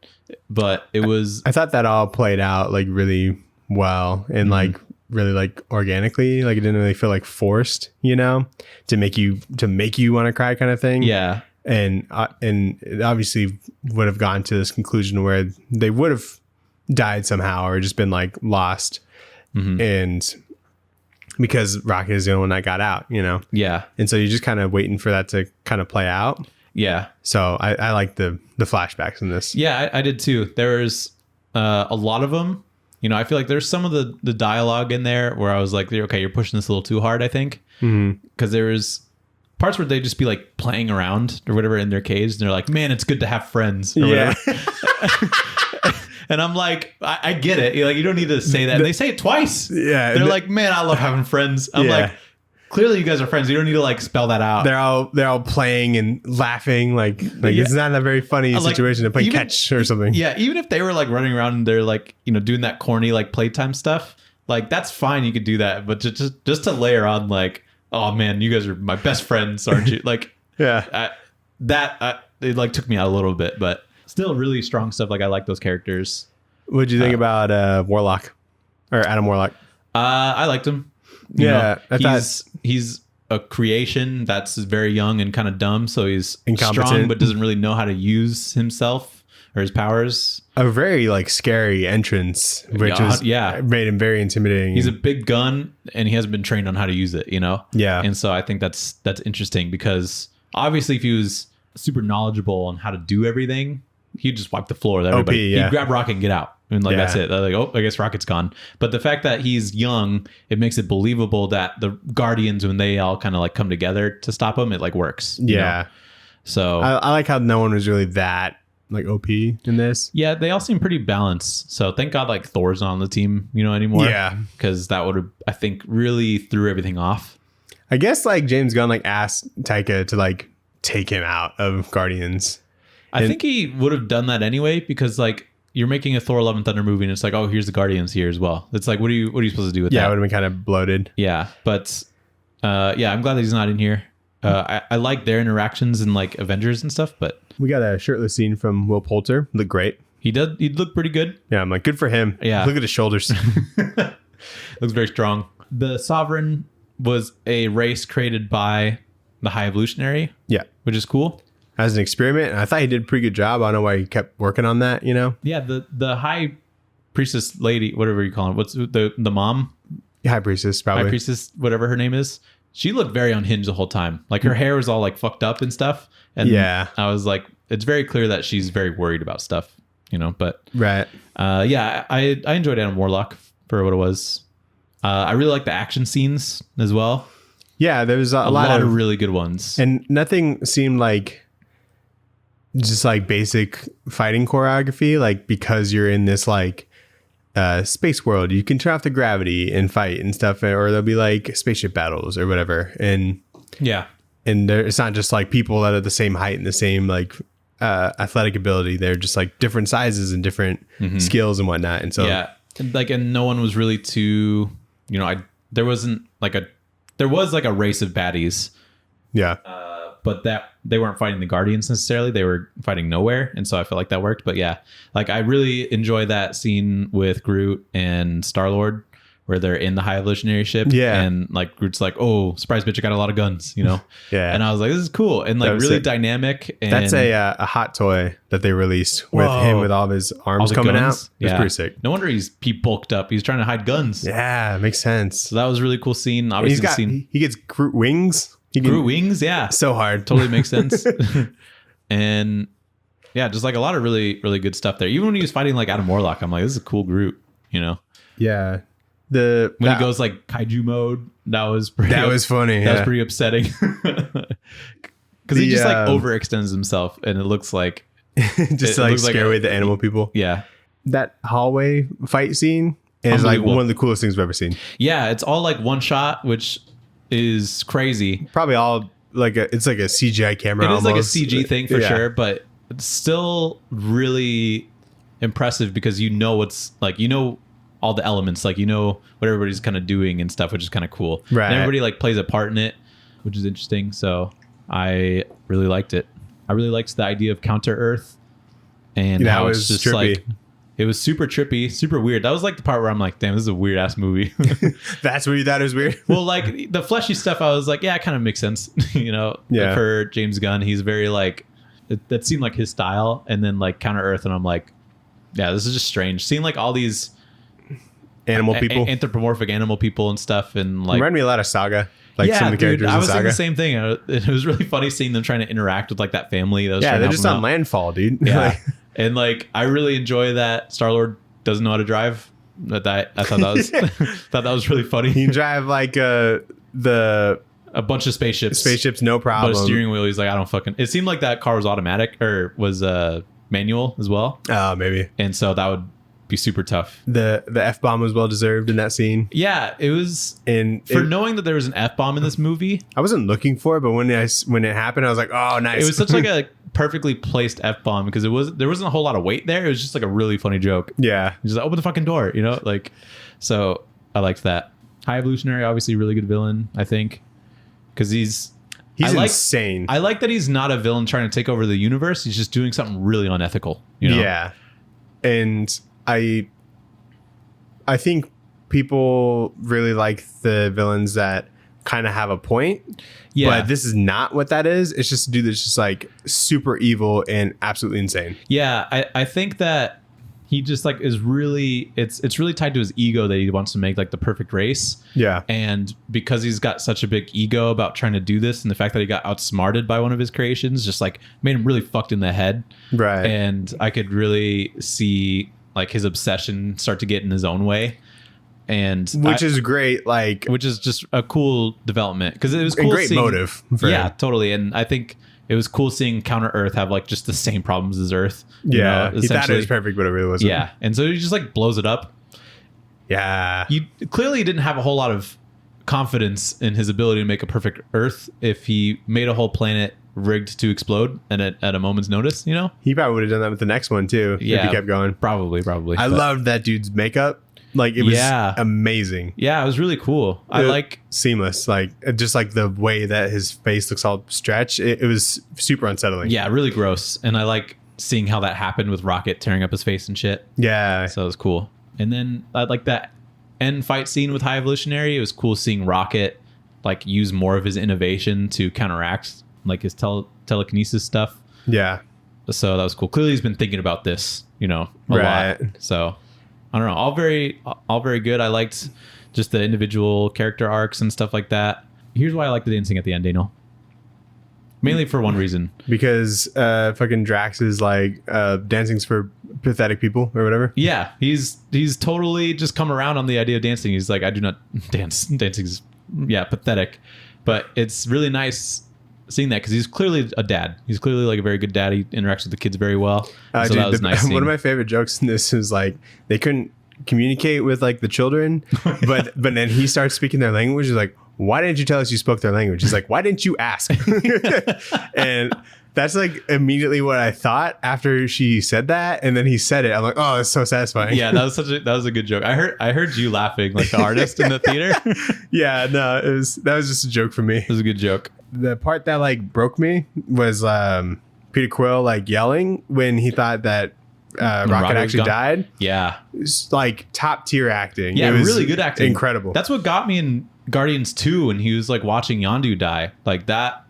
Speaker 2: but it was.
Speaker 1: I thought that all played out really well and really organically. It didn't really feel forced, to make you want to cry kind of thing.
Speaker 2: Yeah,
Speaker 1: and it obviously would have gone to this conclusion where they would have died somehow or just been lost, and because Rocket is the only one that got out,
Speaker 2: Yeah,
Speaker 1: and so you're just kind of waiting for that to kind of play out.
Speaker 2: Yeah.
Speaker 1: So I like the flashbacks in this.
Speaker 2: Yeah, I did too. There's a lot of them. I feel like there's some of the dialogue in there where I was like, okay, you're pushing this a little too hard, I think. Because there's parts where they just be playing around or whatever in their caves. And they're like, man, it's good to have friends. Or whatever. And I'm like, I get it. You don't need to say that. And they say it twice.
Speaker 1: Yeah.
Speaker 2: They're like, man, I love having friends. I'm like, clearly you guys are friends. You don't need to spell that out.
Speaker 1: They're all playing and laughing. It's not a very funny situation to play catch or something.
Speaker 2: Yeah. Even if they were running around and they're doing that corny playtime stuff, that's fine. You could do that. But just to layer on oh man, you guys are my best friends, aren't you?
Speaker 1: Yeah.
Speaker 2: It took me out a little bit, but still really strong stuff. I like those characters.
Speaker 1: What'd you think about Warlock or Adam Warlock?
Speaker 2: I liked him. He's a creation that's very young and kind of dumb, so he's
Speaker 1: incompetent,
Speaker 2: strong but doesn't really know how to use himself or his powers.
Speaker 1: A very scary entrance, which made him very intimidating.
Speaker 2: He's a big gun and he hasn't been trained on how to use it,
Speaker 1: Yeah.
Speaker 2: And so I think that's interesting because obviously if he was super knowledgeable on how to do everything, he'd just wipe the floor with everybody. He'd grab Rocket and get out. And that's it. Oh, I guess Rocket's gone. But the fact that he's young, it makes it believable that the Guardians, when they all kind of come together to stop him, it works. You know? So
Speaker 1: I like how no one was really that OP in this.
Speaker 2: Yeah, they all seem pretty balanced. So thank God Thor's not on the team, anymore.
Speaker 1: Yeah. Because
Speaker 2: that would have, I think, really threw everything off.
Speaker 1: I guess James Gunn asked Taika to take him out of Guardians.
Speaker 2: I think he would have done that anyway because you're making a Thor: Love and Thunder movie and it's oh, here's the Guardians here as well. It's what are you supposed to do with that?
Speaker 1: Yeah, it would have been kind of bloated.
Speaker 2: Yeah, but I'm glad that he's not in here. I like their interactions in Avengers and stuff, but
Speaker 1: we got a shirtless scene from Will Poulter. Looked great.
Speaker 2: He'd look pretty good.
Speaker 1: Yeah, I'm good for him.
Speaker 2: Yeah.
Speaker 1: Look at his shoulders.
Speaker 2: Looks very strong. The Sovereign was a race created by the High Evolutionary. Yeah. Which is cool.
Speaker 1: As an experiment. And I thought he did a pretty good job. I don't know why he kept working on that,
Speaker 2: Yeah, the High Priestess lady, whatever you call it. What's the mom?
Speaker 1: High Priestess, probably.
Speaker 2: High Priestess, whatever her name is. She looked very unhinged the whole time. Her hair was all fucked up and stuff. And I was it's very clear that she's very worried about stuff, but
Speaker 1: right.
Speaker 2: I enjoyed Adam Warlock for what it was. I really like the action scenes as well.
Speaker 1: Yeah, there was a lot
Speaker 2: of really good ones.
Speaker 1: And nothing seemed just basic fighting choreography, because you're in this space world, you can turn off the gravity and fight and stuff, or there'll be spaceship battles or whatever. And it's not just people that are the same height and the same athletic ability. They're just different sizes and different skills and whatnot. And so
Speaker 2: and no one was really too, there wasn't there was a race of baddies.
Speaker 1: Yeah.
Speaker 2: But that they weren't fighting the Guardians necessarily. They were fighting Nowhere. And so I felt like that worked. But yeah, like I really enjoy that scene with Groot and Star-Lord where they're in the High Evolutionary ship.
Speaker 1: Yeah.
Speaker 2: And like Groot's like, oh, surprise, bitch, I got a lot of guns, you know?
Speaker 1: Yeah.
Speaker 2: And I was like, this is cool. And like really dynamic. And
Speaker 1: that's a hot toy that they released with him with all of his arms coming out. It was pretty sick.
Speaker 2: No wonder he bulked up. He's trying to hide guns.
Speaker 1: Yeah, makes sense.
Speaker 2: So that was a really cool scene. Obviously,
Speaker 1: he gets Groot wings.
Speaker 2: Groot wings, yeah.
Speaker 1: So hard.
Speaker 2: Totally makes sense. And yeah, just like a lot of really, really good stuff there. Even when he was fighting like Adam Warlock, I'm like, this is a cool Groot, you know?
Speaker 1: Yeah.
Speaker 2: When he goes like kaiju mode, that was funny.
Speaker 1: That was
Speaker 2: pretty upsetting. Because he just like overextends himself and it looks like
Speaker 1: just to like scare away the animal people.
Speaker 2: Yeah.
Speaker 1: That hallway fight scene is like one of the coolest things I've ever seen.
Speaker 2: Yeah, it's all like one shot, which is crazy.
Speaker 1: Probably all it's like a CGI camera.
Speaker 2: It is
Speaker 1: almost.
Speaker 2: like a CG thing for sure, but it's still really impressive because what's like, all the elements, like what everybody's kind of doing and stuff, which is kind of cool.
Speaker 1: Right.
Speaker 2: And everybody like plays a part in it, which is interesting. So I really liked it. I really liked the idea of Counter Earth and how it's just trippy. Like it was super trippy, super weird. That was like the part where I'm like, damn, this is a weird ass movie.
Speaker 1: That's where you thought it was weird.
Speaker 2: Well, like the fleshy stuff, I was like, yeah, it kind of makes sense. For James Gunn, he's very like that seemed like his style. And then like Counter Earth, and I'm like, yeah, this is just strange. Seeing like all these
Speaker 1: animal people,
Speaker 2: anthropomorphic animal people and stuff, and like
Speaker 1: reminded me a lot of Saga. Like some of the characters
Speaker 2: I was
Speaker 1: in
Speaker 2: thinking
Speaker 1: Saga.
Speaker 2: the same thing. It was really funny seeing them trying to interact with like that family. That was
Speaker 1: they're just on landfall, dude.
Speaker 2: Yeah, and like I really enjoy that Star-Lord doesn't know how to drive. I thought that was really funny.
Speaker 1: He can drive like a
Speaker 2: bunch of spaceships,
Speaker 1: no problem.
Speaker 2: But a steering wheel, he's like, I don't fucking. It seemed like that car was automatic or was manual as well.
Speaker 1: Oh, maybe.
Speaker 2: And so that would be super tough.
Speaker 1: The F-bomb was well deserved in that scene.
Speaker 2: Yeah, it was. And knowing that there was an F-bomb in this movie,
Speaker 1: I wasn't looking for it, but when it happened, I was like, oh, nice.
Speaker 2: It was such like a perfectly placed F-bomb because there wasn't a whole lot of weight there. It was just like a really funny joke.
Speaker 1: Yeah,
Speaker 2: just like, open the fucking door, like. So I liked that. High Evolutionary, obviously, really good villain. I think because he's
Speaker 1: insane.
Speaker 2: I like that he's not a villain trying to take over the universe. He's just doing something really unethical.
Speaker 1: Yeah, and I think people really like the villains that kind of have a point. Yeah. But this is not what that is. It's just a dude that's just like super evil and absolutely insane.
Speaker 2: Yeah, I think that he just like is really it's really tied to his ego that he wants to make like the perfect race.
Speaker 1: Yeah.
Speaker 2: And because he's got such a big ego about trying to do this, and the fact that he got outsmarted by one of his creations just like made him really fucked in the head.
Speaker 1: Right.
Speaker 2: And I could really see like his obsession start to get in his own way, and
Speaker 1: which is great,
Speaker 2: which is just a cool development because it was cool.
Speaker 1: A great motive for him.
Speaker 2: Totally. And I think it was cool seeing Counter Earth have like just the same problems as Earth.
Speaker 1: Yeah, he thought it was perfect, but it really wasn't.
Speaker 2: Yeah, and so he just like blows it up.
Speaker 1: Yeah,
Speaker 2: you clearly didn't have a whole lot of confidence in his ability to make a perfect Earth if he made a whole planet rigged to explode and at a moment's notice.
Speaker 1: He probably would have done that with the next one too.
Speaker 2: Yeah,
Speaker 1: if he kept going.
Speaker 2: Probably.
Speaker 1: I loved that dude's makeup. Like it was amazing.
Speaker 2: Yeah, it was really cool. I like
Speaker 1: seamless. Like just like the way that his face looks all stretched. It was super unsettling.
Speaker 2: Yeah, really gross. And I like seeing how that happened with Rocket tearing up his face and shit.
Speaker 1: Yeah.
Speaker 2: So it was cool. And then I like that end fight scene with High Evolutionary. It was cool seeing Rocket like use more of his innovation to counteract like his telekinesis stuff.
Speaker 1: Yeah.
Speaker 2: So that was cool. Clearly he's been thinking about this, a lot. So I don't know. All very good. I liked just the individual character arcs and stuff like that. Here's why I like the dancing at the end, Daniel. Mainly for one reason.
Speaker 1: Because fucking Drax is like dancing's for pathetic people or whatever.
Speaker 2: Yeah, he's totally just come around on the idea of dancing. He's like, I do not dance. Dancing's pathetic. But it's really nice seeing that because he's clearly a dad. He's clearly like a very good dad. He interacts with the kids very well. So
Speaker 1: dude,
Speaker 2: that was nice.
Speaker 1: One of my favorite jokes in this is like they couldn't communicate with like the children, but then he starts speaking their language. He's like, why didn't you tell us you spoke their language? He's like, why didn't you ask? And That's like immediately what I thought after she said that, and then he said it. I'm like, oh, it's so satisfying.
Speaker 2: Yeah, that was a good joke. I heard you laughing like the artist in the theater.
Speaker 1: Yeah, no, that was just a joke for me.
Speaker 2: It was a good joke.
Speaker 1: The part that like broke me was Peter Quill like yelling when he thought that Rocket actually died.
Speaker 2: Yeah,
Speaker 1: It's like top tier acting.
Speaker 2: Yeah,
Speaker 1: It was
Speaker 2: really good acting.
Speaker 1: Incredible.
Speaker 2: That's what got me in Guardians 2 when he was like watching Yondu die. Like that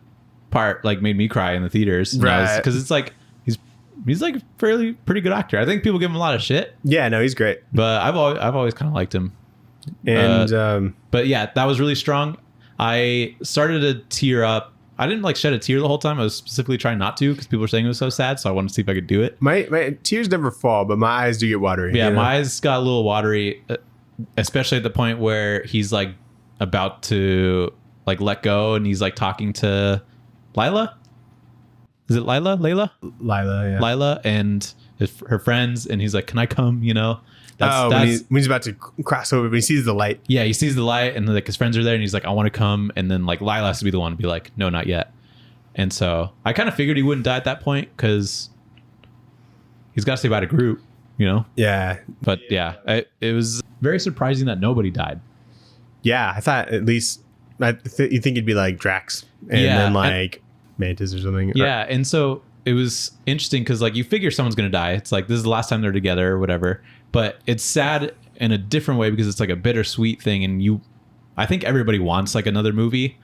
Speaker 2: part like made me cry in the theaters.
Speaker 1: Right.
Speaker 2: Because it's like he's like a pretty good actor. I think people give him a lot of shit,
Speaker 1: Yeah, no, he's great.
Speaker 2: but I've always kind of liked him.
Speaker 1: And
Speaker 2: But yeah, that was really strong. I started to tear up. I didn't like shed a tear the whole time. I was specifically trying not to because people were saying it was so sad. So I wanted to see if I could do it.
Speaker 1: my tears never fall, but my eyes do get watery.
Speaker 2: Yeah,
Speaker 1: you know?
Speaker 2: my eyes got a little watery, especially at the point where he's like about to like let go and he's like talking to Lila. Is it Lila?
Speaker 1: Lila, yeah.
Speaker 2: Lila and her friends, and he's like, "Can I come?" You know.
Speaker 1: When he's about to cross over, but he sees the light.
Speaker 2: Yeah, he sees the light, and like his friends are there, and he's like, "I want to come," and then like Lila has to be the one to be like, "No, not yet." And so I kind of figured he wouldn't die at that point because he's got to stay by the group, you know.
Speaker 1: Yeah,
Speaker 2: But yeah, it was very surprising that nobody died.
Speaker 1: yeah. I thought at least you think it'd be like Drax and
Speaker 2: Yeah,
Speaker 1: then like Mantis or something.
Speaker 2: Yeah, and so it was interesting because like you figure someone's gonna die. It's like this is the last time they're together or whatever. But it's sad in a different way because it's like a bittersweet thing, and I think everybody wants like another movie.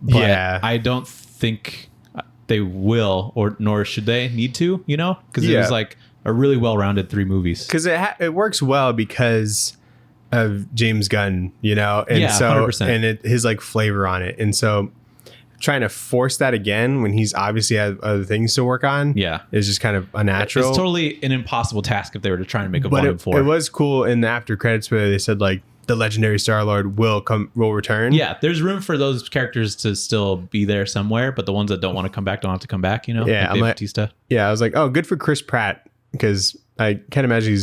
Speaker 2: But
Speaker 1: Yeah.
Speaker 2: I don't think they will, or nor should they need to. You know, because it was like a really well-rounded 3 movies.
Speaker 1: Because it works well because of James Gunn, you know, and
Speaker 2: Yeah,
Speaker 1: so
Speaker 2: 100%.
Speaker 1: and his like flavor on it, and so trying to force that again when he's obviously had other things to work on,
Speaker 2: Yeah.
Speaker 1: is just kind of unnatural.
Speaker 2: It's totally an impossible task if they were to try and make a
Speaker 1: But
Speaker 2: volume 4.
Speaker 1: it was cool in the after credits where they said like the legendary Star-Lord will return.
Speaker 2: Yeah, there's room for those characters to still be there somewhere, but the ones that don't want to come back don't have to come back, you know?
Speaker 1: Yeah,
Speaker 2: like
Speaker 1: I'm
Speaker 2: Dave
Speaker 1: like-
Speaker 2: Bautista.
Speaker 1: Yeah, I was like, oh, good for Chris Pratt, because I can't imagine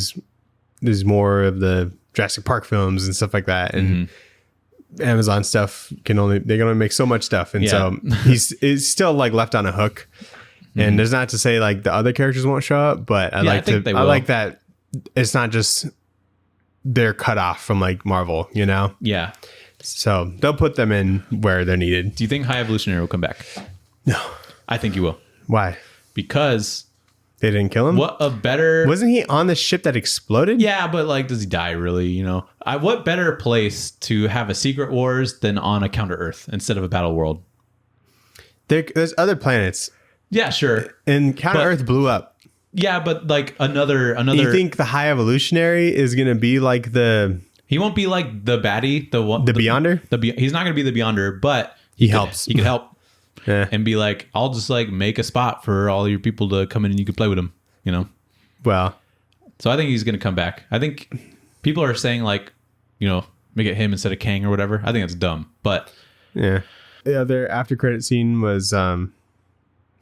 Speaker 1: there's more of the Jurassic Park films and stuff like that, and Amazon stuff they can only make so much stuff, and so he's still like left on a hook. And there's not to say like the other characters won't show up, but I like that it's not just they're cut off from like Marvel, you know?
Speaker 2: Yeah.
Speaker 1: So they'll put them in where they're needed.
Speaker 2: Do you think High Evolutionary will come back?
Speaker 1: No.
Speaker 2: I think he will.
Speaker 1: Why?
Speaker 2: Because
Speaker 1: They didn't kill him?
Speaker 2: what a better...
Speaker 1: Wasn't he on the ship that exploded?
Speaker 2: Yeah, but like, does he die really, you know? What better place to have a Secret Wars than on a Counter-Earth instead of a Battle World?
Speaker 1: There's other planets.
Speaker 2: Yeah, sure.
Speaker 1: And Counter-Earth blew up.
Speaker 2: Yeah, but like another...
Speaker 1: You think the High Evolutionary is going to be like the...
Speaker 2: He won't be like the baddie, the
Speaker 1: Beyonder?
Speaker 2: He's not going to be the Beyonder, but
Speaker 1: He helps.
Speaker 2: He could help
Speaker 1: Yeah.
Speaker 2: and be like, I'll just like make a spot for all your people to come in and you can play with him, you know?
Speaker 1: Well,
Speaker 2: So I think he's going to come back. I think people are saying like, you know, make it him instead of Kang or whatever. I think that's dumb, but
Speaker 1: yeah. The other after credit scene was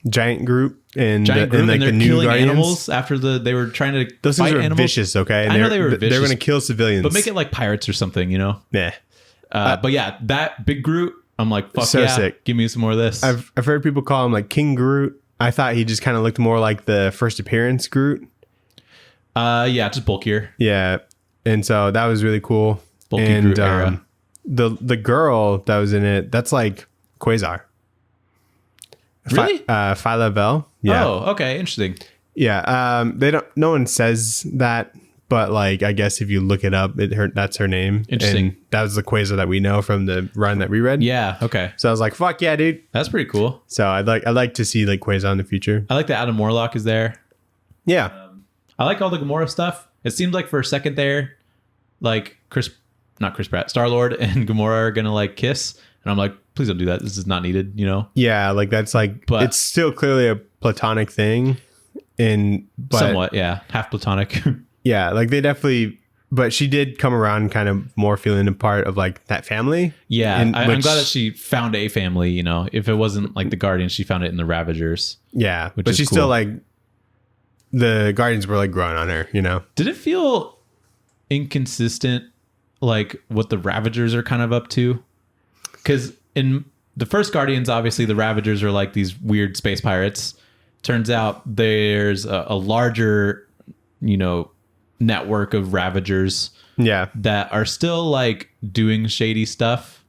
Speaker 1: Giant Groot and
Speaker 2: Giant Groot,
Speaker 1: like
Speaker 2: and they're
Speaker 1: the new
Speaker 2: killing
Speaker 1: Guardians.
Speaker 2: animals after they were trying to
Speaker 1: Those
Speaker 2: fight
Speaker 1: things were
Speaker 2: animals.
Speaker 1: vicious, okay? And
Speaker 2: I know they were
Speaker 1: They're
Speaker 2: vicious,
Speaker 1: going to kill civilians.
Speaker 2: but make it like pirates or something, you know?
Speaker 1: Yeah.
Speaker 2: But yeah, that big Groot, I'm like, fuck
Speaker 1: So
Speaker 2: yeah,
Speaker 1: sick.
Speaker 2: give me some more of this.
Speaker 1: I've heard people call him like King Groot. I thought he just kind of looked more like the first appearance Groot.
Speaker 2: Yeah, just bulkier.
Speaker 1: Yeah. And so that was really cool.
Speaker 2: Bulky
Speaker 1: and
Speaker 2: Groot era.
Speaker 1: the girl that was in it, that's like Quasar.
Speaker 2: Really?
Speaker 1: Phyla Vell. Yeah.
Speaker 2: Oh, okay, interesting.
Speaker 1: Yeah. No one says that, but like I guess if you look it up, that's her name.
Speaker 2: Interesting.
Speaker 1: And that was the Quasar that we know from the run that we read.
Speaker 2: Yeah, okay.
Speaker 1: So I was like, fuck yeah, dude.
Speaker 2: That's pretty cool.
Speaker 1: So I'd like to see like Quasar in the future.
Speaker 2: I like that Adam Warlock is there.
Speaker 1: Yeah.
Speaker 2: I like all the Gamora stuff. It seems like for a second there, like not Chris Pratt, Star-Lord and Gamora are gonna like kiss, and I'm like, please don't do that. This is not needed, you know?
Speaker 1: Yeah, like that's like,
Speaker 2: But-
Speaker 1: it's still clearly a platonic thing, but
Speaker 2: Somewhat, yeah, half platonic.
Speaker 1: yeah, like they definitely. But she did come around, kind of more feeling a part of like that family.
Speaker 2: Yeah,
Speaker 1: And
Speaker 2: I'm
Speaker 1: which-
Speaker 2: glad that she found a family. You know, if it wasn't like the Guardians, she found it in the Ravagers.
Speaker 1: Yeah,
Speaker 2: Which
Speaker 1: but
Speaker 2: is
Speaker 1: she's
Speaker 2: cool.
Speaker 1: still like the Guardians were like growing on her, you know.
Speaker 2: Did it feel inconsistent, like what the Ravagers are kind of up to? Because in the first Guardians, obviously the Ravagers are like these weird space pirates. Turns out there's a larger, network of Ravagers that are still like doing shady stuff,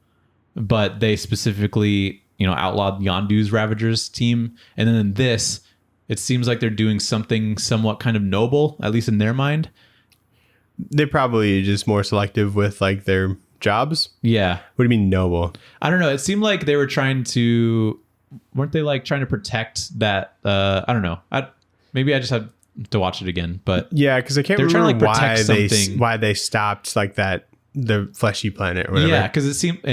Speaker 2: but they specifically, outlawed Yondu's Ravagers team. And then in this, it seems like they're doing something somewhat kind of noble, at least in their mind.
Speaker 1: They're probably just more selective with like their jobs.
Speaker 2: Yeah.
Speaker 1: What do you mean noble?
Speaker 2: I don't know. It seemed like they were weren't they like trying to protect that? I don't know. Maybe I just had to watch it again, but
Speaker 1: yeah, because I can't
Speaker 2: they're
Speaker 1: remember
Speaker 2: trying to, like,
Speaker 1: why they stopped like that, the fleshy planet or whatever.
Speaker 2: Yeah, because it seemed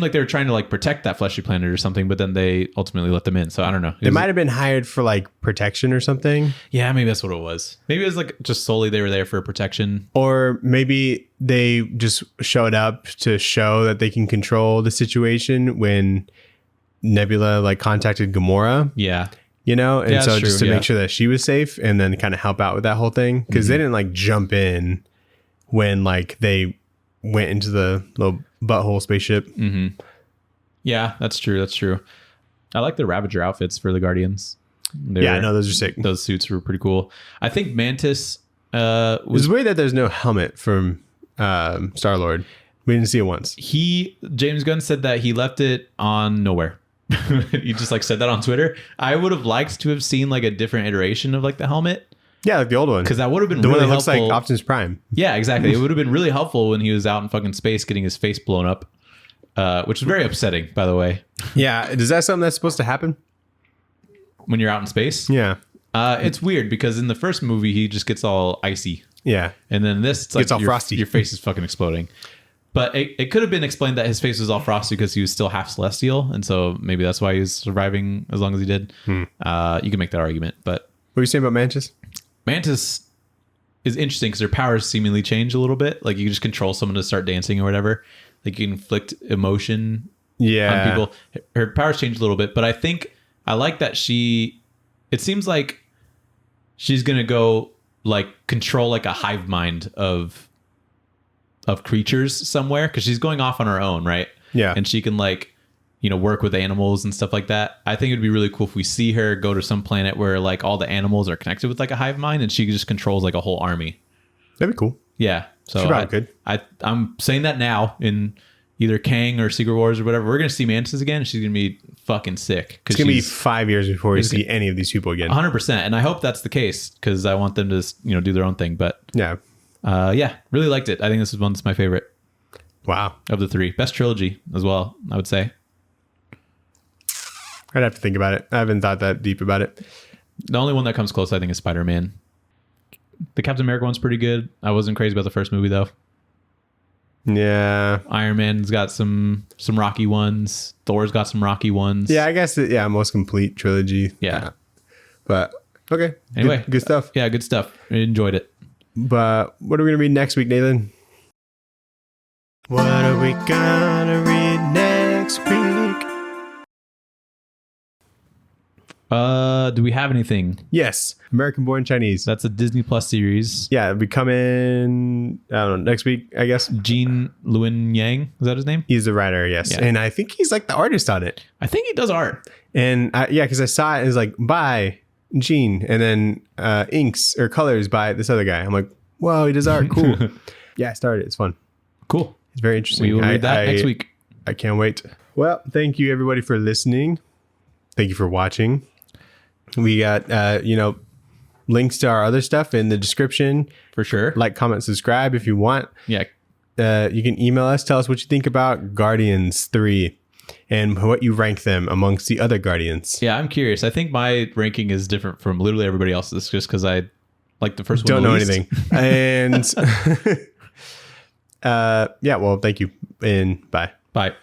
Speaker 2: like they were trying to like protect that fleshy planet or something, but then they ultimately let them in. So I don't know.
Speaker 1: They might have been hired for like protection or something.
Speaker 2: Yeah, maybe that's what it was. Maybe it was like just solely they were there for protection.
Speaker 1: Or maybe they just showed up to show that they can control the situation when Nebula like contacted Gamora.
Speaker 2: Yeah.
Speaker 1: And
Speaker 2: yeah,
Speaker 1: so
Speaker 2: true,
Speaker 1: just to make sure that she was safe and then kind of help out with that whole thing. Because they didn't like jump in when like they went into the little butthole spaceship.
Speaker 2: Mm-hmm. Yeah, that's true. That's true. I like the Ravager outfits for the Guardians.
Speaker 1: Those are sick.
Speaker 2: Those suits were pretty cool. I think Mantis
Speaker 1: it's weird that there's no helmet from Star-Lord. We didn't see it once.
Speaker 2: James Gunn said that he left it on nowhere. He just like said that on Twitter. I would have liked to have seen like a different iteration of like the helmet.
Speaker 1: Yeah, like the old one.
Speaker 2: Because that would have been
Speaker 1: the
Speaker 2: really
Speaker 1: one that looks
Speaker 2: helpful.
Speaker 1: like Optimus Prime.
Speaker 2: Yeah, exactly. It would have been really helpful when he was out in fucking space getting his face blown up, which is very upsetting, by the way.
Speaker 1: Yeah, is that something that's supposed to happen
Speaker 2: when you're out in space?
Speaker 1: Yeah,
Speaker 2: it's weird because in the first movie he just gets all icy.
Speaker 1: Yeah,
Speaker 2: and then this it's like
Speaker 1: all frosty.
Speaker 2: Your face is fucking exploding. But it could have been explained that his face was all frosty because he was still half celestial, and so maybe that's why he was surviving as long as he did. You can make that argument, but
Speaker 1: what were you saying about Mantis?
Speaker 2: Mantis is interesting because her powers seemingly change a little bit. Like you just control someone to start dancing or whatever. Like you can inflict emotion on people. Her powers change a little bit, but I think I like that it seems like she's gonna go like control like a hive mind of creatures somewhere because she's going off on her own, right?
Speaker 1: Yeah.
Speaker 2: And she can like, work with animals and stuff like that. I think it'd be really cool if we see her go to some planet where like all the animals are connected with like a hive mind and she just controls like a whole army.
Speaker 1: That'd be cool.
Speaker 2: Yeah. So
Speaker 1: she probably could.
Speaker 2: I'm saying that now in either Kang or Secret Wars or whatever. We're going to see Mantis again. She's going to be fucking sick.
Speaker 1: It's going to be 5 years before we see any of these people again.
Speaker 2: 100%. And I hope that's the case because I want them to, do their own thing. But
Speaker 1: yeah.
Speaker 2: Really liked it. I think this one's my favorite.
Speaker 1: Wow.
Speaker 2: Of the three. Best trilogy as well, I would say.
Speaker 1: I'd have to think about it. I haven't thought that deep about it.
Speaker 2: The only one that comes close, I think, is Spider-Man. The Captain America one's pretty good. I wasn't crazy about the first movie, though.
Speaker 1: Yeah.
Speaker 2: Iron Man's got some rocky ones. Thor's got some rocky ones.
Speaker 1: Yeah, I guess, most complete trilogy.
Speaker 2: Yeah.
Speaker 1: But, okay.
Speaker 2: Anyway.
Speaker 1: Good stuff.
Speaker 2: Yeah, good stuff. I enjoyed it.
Speaker 1: But what are we going to read next week, Nathan? What are we going to read next week?
Speaker 2: Do we have anything?
Speaker 1: Yes. American Born Chinese.
Speaker 2: That's a Disney Plus series.
Speaker 1: Yeah, it'll be coming, I don't know, next week, I guess.
Speaker 2: Jean Luen Yang. Is that his name?
Speaker 1: He's the writer, yes. Yeah. And I think he's like the artist on it.
Speaker 2: I think he does art.
Speaker 1: And because I saw it, it was like, by Gene, and then inks or colors by this other guy. I'm like, whoa, he does art. Cool. Yeah, I started. It's fun.
Speaker 2: Cool.
Speaker 1: It's very interesting.
Speaker 2: We will read that next week.
Speaker 1: I can't wait. Well, thank you everybody for listening. Thank you for watching. We got, links to our other stuff in the description.
Speaker 2: For sure.
Speaker 1: Like, comment, subscribe if you want.
Speaker 2: Yeah.
Speaker 1: You can email us. Tell us what you think about Guardians 3 and what you rank them amongst the other Guardians.
Speaker 2: Yeah, I'm curious. I think my ranking is different from literally everybody else's just because I like the first one.
Speaker 1: Don't know anything. And well, thank you and bye.
Speaker 2: Bye.